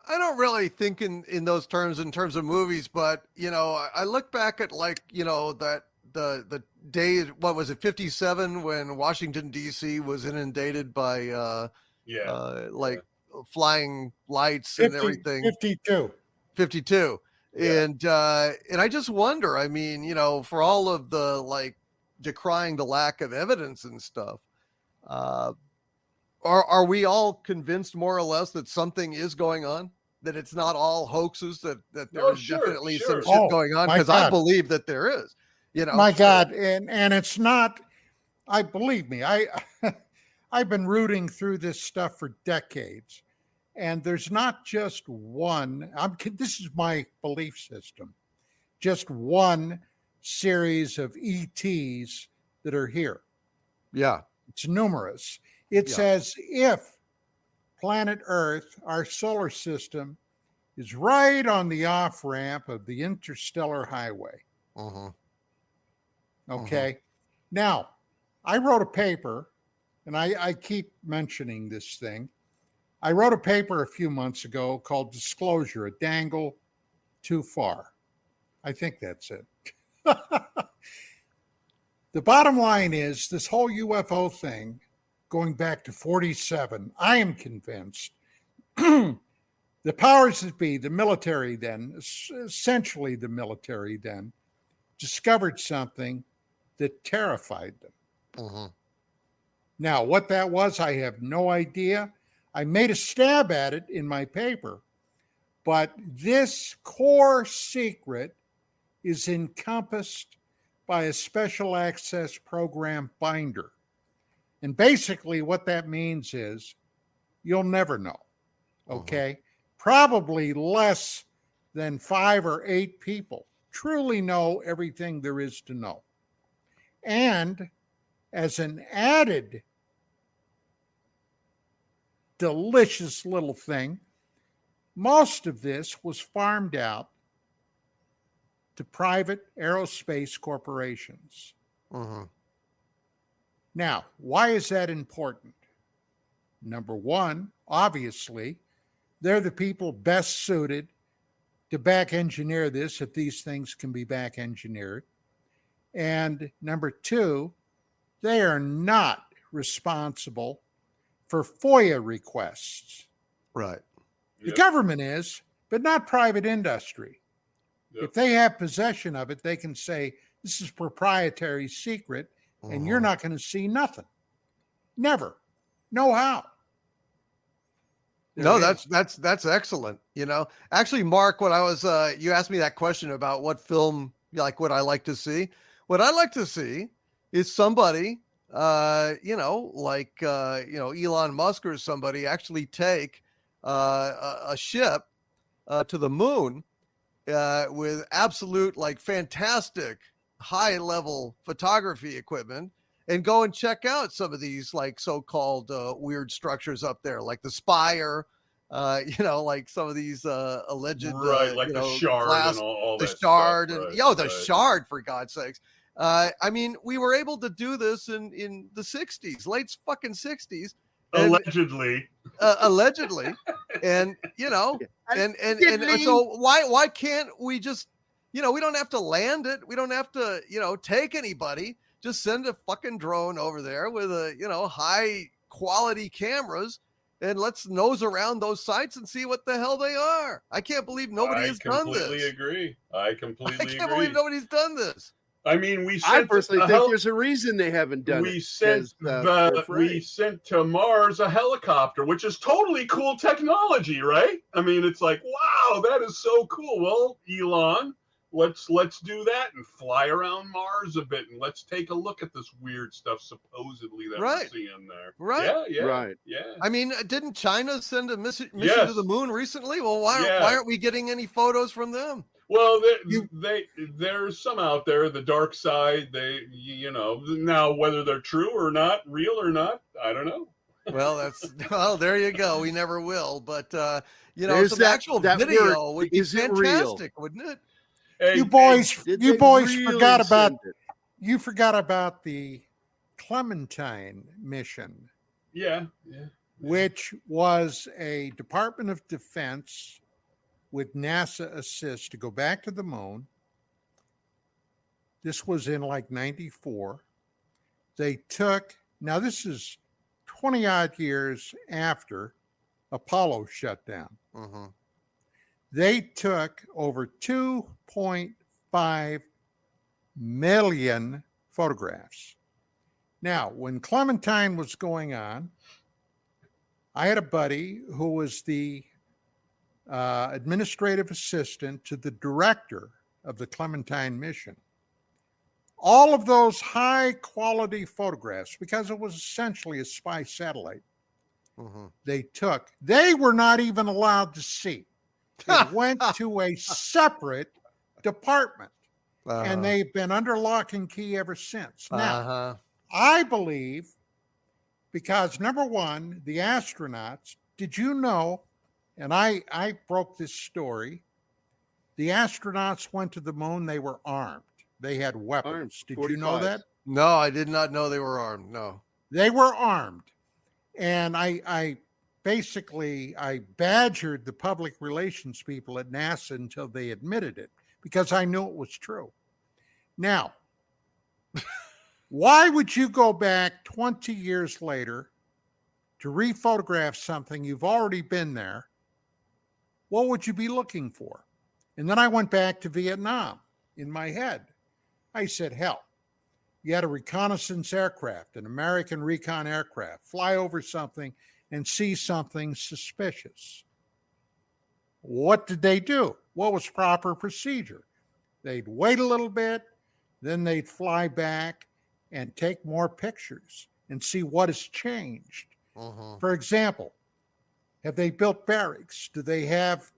S6: I don't really think in those terms, in terms of movies, but I look back at that the day, what was it, 57, when Washington D.C. was inundated by flying lights and everything. 52.
S7: Yeah.
S6: And I just wonder, I mean, for all of the decrying the lack of evidence and stuff, are we all convinced more or less that something is going on? That it's not all hoaxes, that there's definitely some shit going on? Because I believe that there is.
S4: My God, and it's not. Believe me, I've been rooting through this stuff for decades, and there's not just one. This is my belief system. Just one series of ETs that are here.
S6: Yeah,
S4: it's numerous. It's as if planet Earth, our solar system, is right on the off ramp of the interstellar highway. Okay. Now, I wrote a paper, and I keep mentioning this thing. I wrote a paper a few months ago called Disclosure, a Dangle Too Far. I think that's it. The bottom line is this whole UFO thing, going back to 47, I am convinced The powers that be, the military then, essentially the military then, discovered something that terrified them.
S6: Mm-hmm.
S4: Now, what that was, I have no idea. I made a stab at it in my paper, but this core secret is encompassed by a special access program binder. And basically what that means is you'll never know, okay? Probably less than 5 or 8 people truly know everything there is to know. And as an added delicious little thing, most of this was farmed out to private aerospace corporations.
S6: Mm-hmm.
S4: Now, why is that important? Number one, obviously, they're the people best suited to back engineer this if these things can be back engineered. And number two, they are not responsible for FOIA requests.
S6: Right.
S4: The government is, but not private industry.
S7: Yep.
S4: If they have possession of it, they can say, this is proprietary secret, and you're not going to see nothing. Never. No how.
S6: No, that's excellent. You know, actually, Mark, when I was, you asked me that question about what film, like what I like to see. What I like to see is somebody, like, Elon Musk or somebody actually take a ship to the moon with absolute, like, fantastic high level photography equipment and go and check out some of these, like, so-called weird structures up there, like the Spire, like some of these alleged,
S7: right, like the shard
S6: glass,
S7: and all
S6: the
S7: that
S6: shard,
S7: stuff,
S6: and
S7: right,
S6: the
S7: right.
S6: shard, for God's sakes. I mean, we were able to do this in the 60s, late fucking 60s. And,
S7: Allegedly.
S6: allegedly. And, and so why can't we just, we don't have to land it. We don't have to, take anybody. Just send a fucking drone over there with high quality cameras and let's nose around those sites and see what the hell they are. I can't believe nobody has done this.
S7: I completely agree.
S6: I can't believe nobody's done this.
S7: I mean,
S5: I personally think there's a reason they haven't done it.
S7: We sent to Mars a helicopter, which is totally cool technology, right? I mean, it's like, wow, that is so cool. Well, Elon, let's do that and fly around Mars a bit and let's take a look at this weird stuff supposedly that we're seeing there.
S6: Right.
S7: Yeah.
S5: Right.
S7: Yeah.
S6: I mean, didn't China send a mission to the moon recently? Well, why aren't we getting any photos from them?
S7: Well, there's some out there, the dark side. Now whether they're true or not, real or not, I don't know.
S6: Well, there you go. We never will. But
S5: There's
S6: some actual video
S5: word.
S6: would be
S5: Is it real?
S6: fantastic, wouldn't it?
S7: Hey,
S4: you boys
S5: really
S4: forgot about
S5: send it?
S4: you forgot about the Clementine mission.
S7: Yeah.
S4: Which was a Department of Defense with NASA assist to go back to the moon. This was in like 94. They took, now this is 20 odd years after Apollo shut down.
S6: Mm-hmm.
S4: They took over 2.5 million photographs. Now, when Clementine was going on, I had a buddy who was the administrative assistant to the director of the Clementine mission. All of those high quality photographs, because it was essentially a spy satellite, they were not even allowed to see. It went to a separate department, and they've been under lock and key ever since. Now, I believe, because number one, the astronauts, did you know, and I broke this story, the astronauts went to the moon, they were armed. They had weapons. Did you know that?
S6: No, I did not know they were armed. No.
S4: They were armed. And I basically badgered the public relations people at NASA until they admitted it, because I knew it was true. Now, why would you go back 20 years later to rephotograph something you've already been there what would you be looking for? And then I went back to Vietnam in my head. I said, hell, you had a reconnaissance aircraft, an American recon aircraft, fly over something and see something suspicious. What did they do? What was proper procedure? They'd wait a little bit, then they'd fly back and take more pictures and see what has changed. For example, have they built barracks? Do they have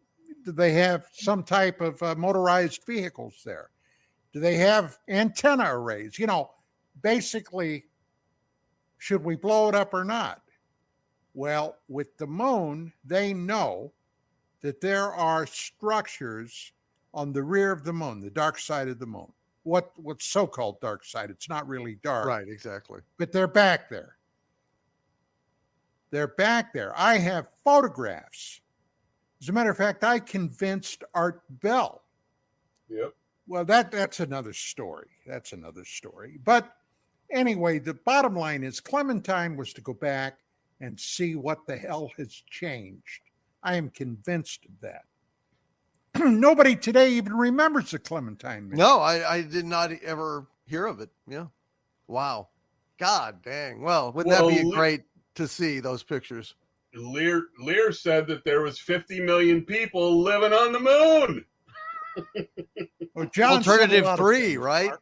S4: some type of motorized vehicles there? Do they have antenna arrays? Basically, should we blow it up or not? Well, with the moon, they know that there are structures on the rear of the moon, the dark side of the moon. What's so-called dark side? It's not really dark.
S6: Right, exactly.
S4: But they're back there. They're back there. I have photographs. As a matter of fact, I convinced Art Bell.
S7: Yep.
S4: Well, that's another story. That's another story. But anyway, the bottom line is Clementine was to go back and see what the hell has changed. I am convinced of that. Nobody today even remembers the Clementine mission.
S6: No, I did not ever hear of it. Yeah. Wow. God dang. Well, wouldn't that be great to see those pictures?
S7: Lear said that there was 50 million people living on the moon.
S4: Well, John
S6: Alternative 3, right?
S4: Mark.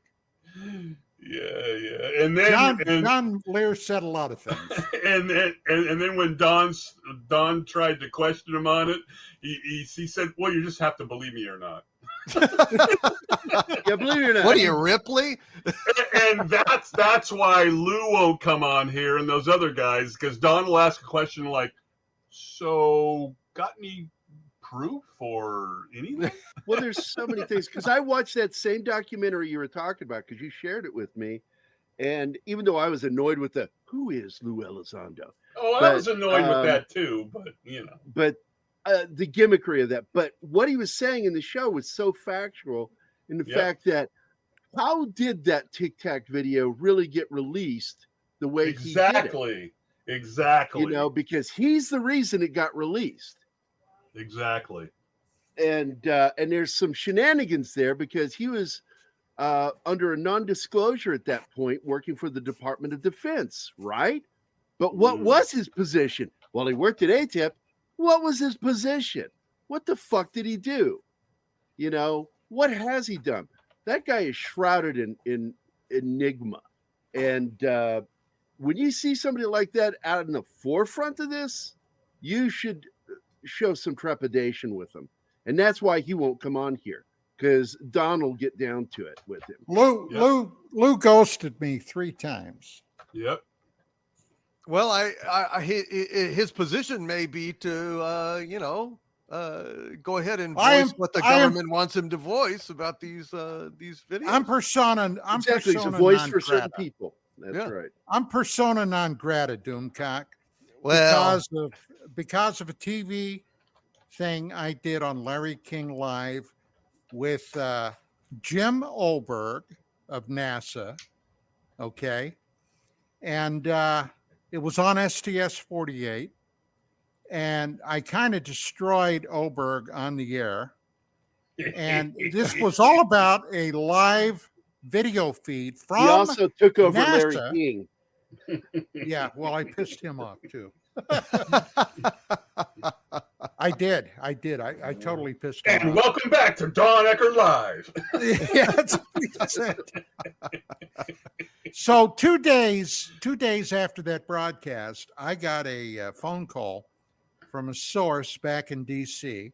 S7: Yeah. And then
S4: John Lear said a lot of things.
S7: And then when Don tried to question him on it, he said, "Well, you just have to believe me or not."
S5: Yeah, believe it or not.
S6: What are you, Ripley?
S7: And that's why Lou won't come on here and those other guys, because Don will ask a question like, "So, got any proof or anything?"
S5: Well, there's so many things, because I watched that same documentary you were talking about, because you shared it with me, and even though I was annoyed with who is Lou Elizondo?
S7: I was annoyed with that too, but
S5: But the gimmickry of that. But what he was saying in the show was so factual in the fact that how did that Tic Tac video really get released the way he did it?
S7: Exactly.
S5: Because he's the reason it got released.
S7: Exactly.
S5: And there's some shenanigans there, because he was under a non-disclosure at that point, working for the Department of Defense, right? But what was his position? Well, he worked at ATIP. What was his position? What the fuck did he do? What has he done? That guy is shrouded in enigma. And when you see somebody like that out in the forefront of this, you should show some trepidation with him. And that's why he won't come on here, because Don will get down to it with him.
S4: Lou ghosted me 3 times.
S7: Yep.
S6: Well, his position may be to, go ahead and voice what the government wants him to voice about these videos.
S4: I'm persona
S5: He's a voice for certain people. That's right.
S4: I'm persona non grata, Doomcock.
S6: Well,
S4: because of a TV thing I did on Larry King Live with Jim Olberg of NASA. Okay. And it was on STS-48. And I kind of destroyed Olberg on the air. And this was all about a live video feed from
S5: He also took over
S4: NASA.
S5: Larry King.
S4: Yeah, well, I pissed him off too. I did. I totally pissed him off.
S7: And welcome back to Don Ecker Live.
S4: Yeah, that's what he said. So 2 days after that broadcast, I got a phone call from a source back in DC,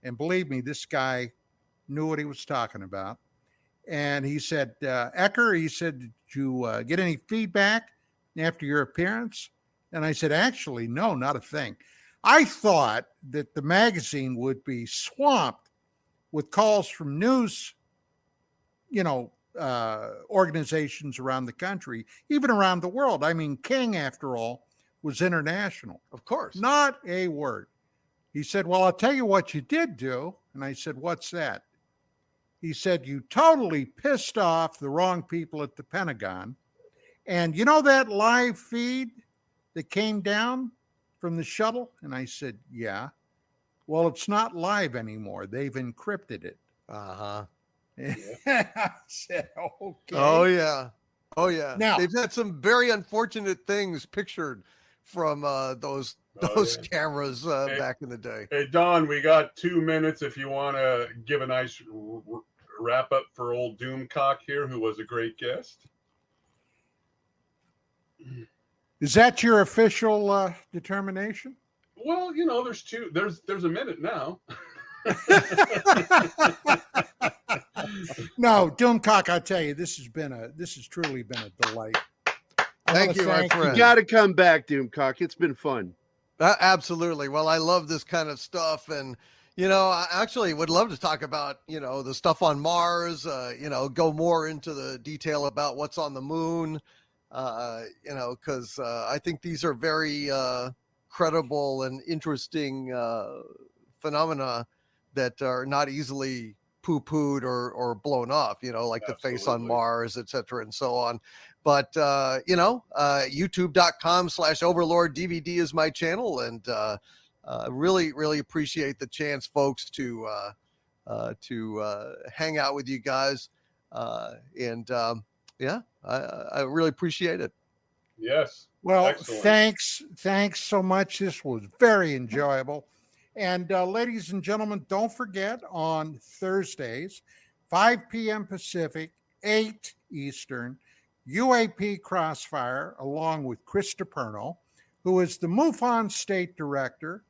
S4: and believe me, this guy knew what he was talking about. And he said, Ecker, he said, did you get any feedback after your appearance? And I said, actually, no, not a thing. I thought that the magazine would be swamped with calls from news, organizations around the country, even around the world. I mean, King, after all, was international.
S6: Of course.
S4: Not a word. He said, well, I'll tell you what you did do. And I said, what's that? He said, you totally pissed off the wrong people at the Pentagon. And you know that live feed that came down from the shuttle? And I said, yeah. Well, it's not live anymore. They've encrypted it.
S6: Uh-huh.
S4: I said, okay.
S6: Oh yeah. Oh yeah.
S4: Now-
S6: they've had some very unfortunate things pictured from those cameras back in the day.
S7: Hey, Don, we got 2 minutes if you want to give a nice wrap up for old Doomcock here, who was a great guest.
S4: Is that your official determination?
S7: Well, there's a minute now.
S4: No, Doomcock, I tell you, this has truly been a delight.
S6: Thank you, my friend.
S5: You got to come back, Doomcock. It's been fun.
S6: Absolutely. Well, I love this kind of stuff, and I actually would love to talk about the stuff on Mars. Go more into the detail about what's on the moon. Because I think these are very credible and interesting phenomena that are not easily poo-pooed or blown off, like the face on Mars, et cetera, and so on. But, youtube.com/Overlord DVD is my channel. And really, really appreciate the chance, folks, to hang out with you guys. I really appreciate it.
S7: Yes.
S4: Well,
S7: excellent.
S4: Thanks so much. This was very enjoyable. And ladies and gentlemen, don't forget on Thursdays, 5 p.m. Pacific, 8 Eastern, UAP Crossfire, along with Chris DePerno, who is the MUFON State Director,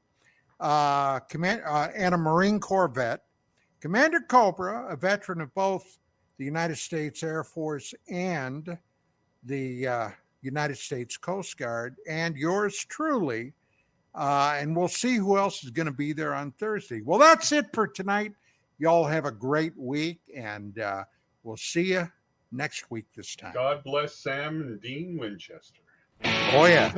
S4: and a Marine Corps vet, Commander Cobra, a veteran of both the United States Air Force and the United States Coast Guard, and yours truly. And we'll see who else is going to be there on Thursday. Well, that's it for tonight. Y'all have a great week, and we'll see you next week this time.
S7: God bless Sam and Dean Winchester.
S4: Oh, yeah.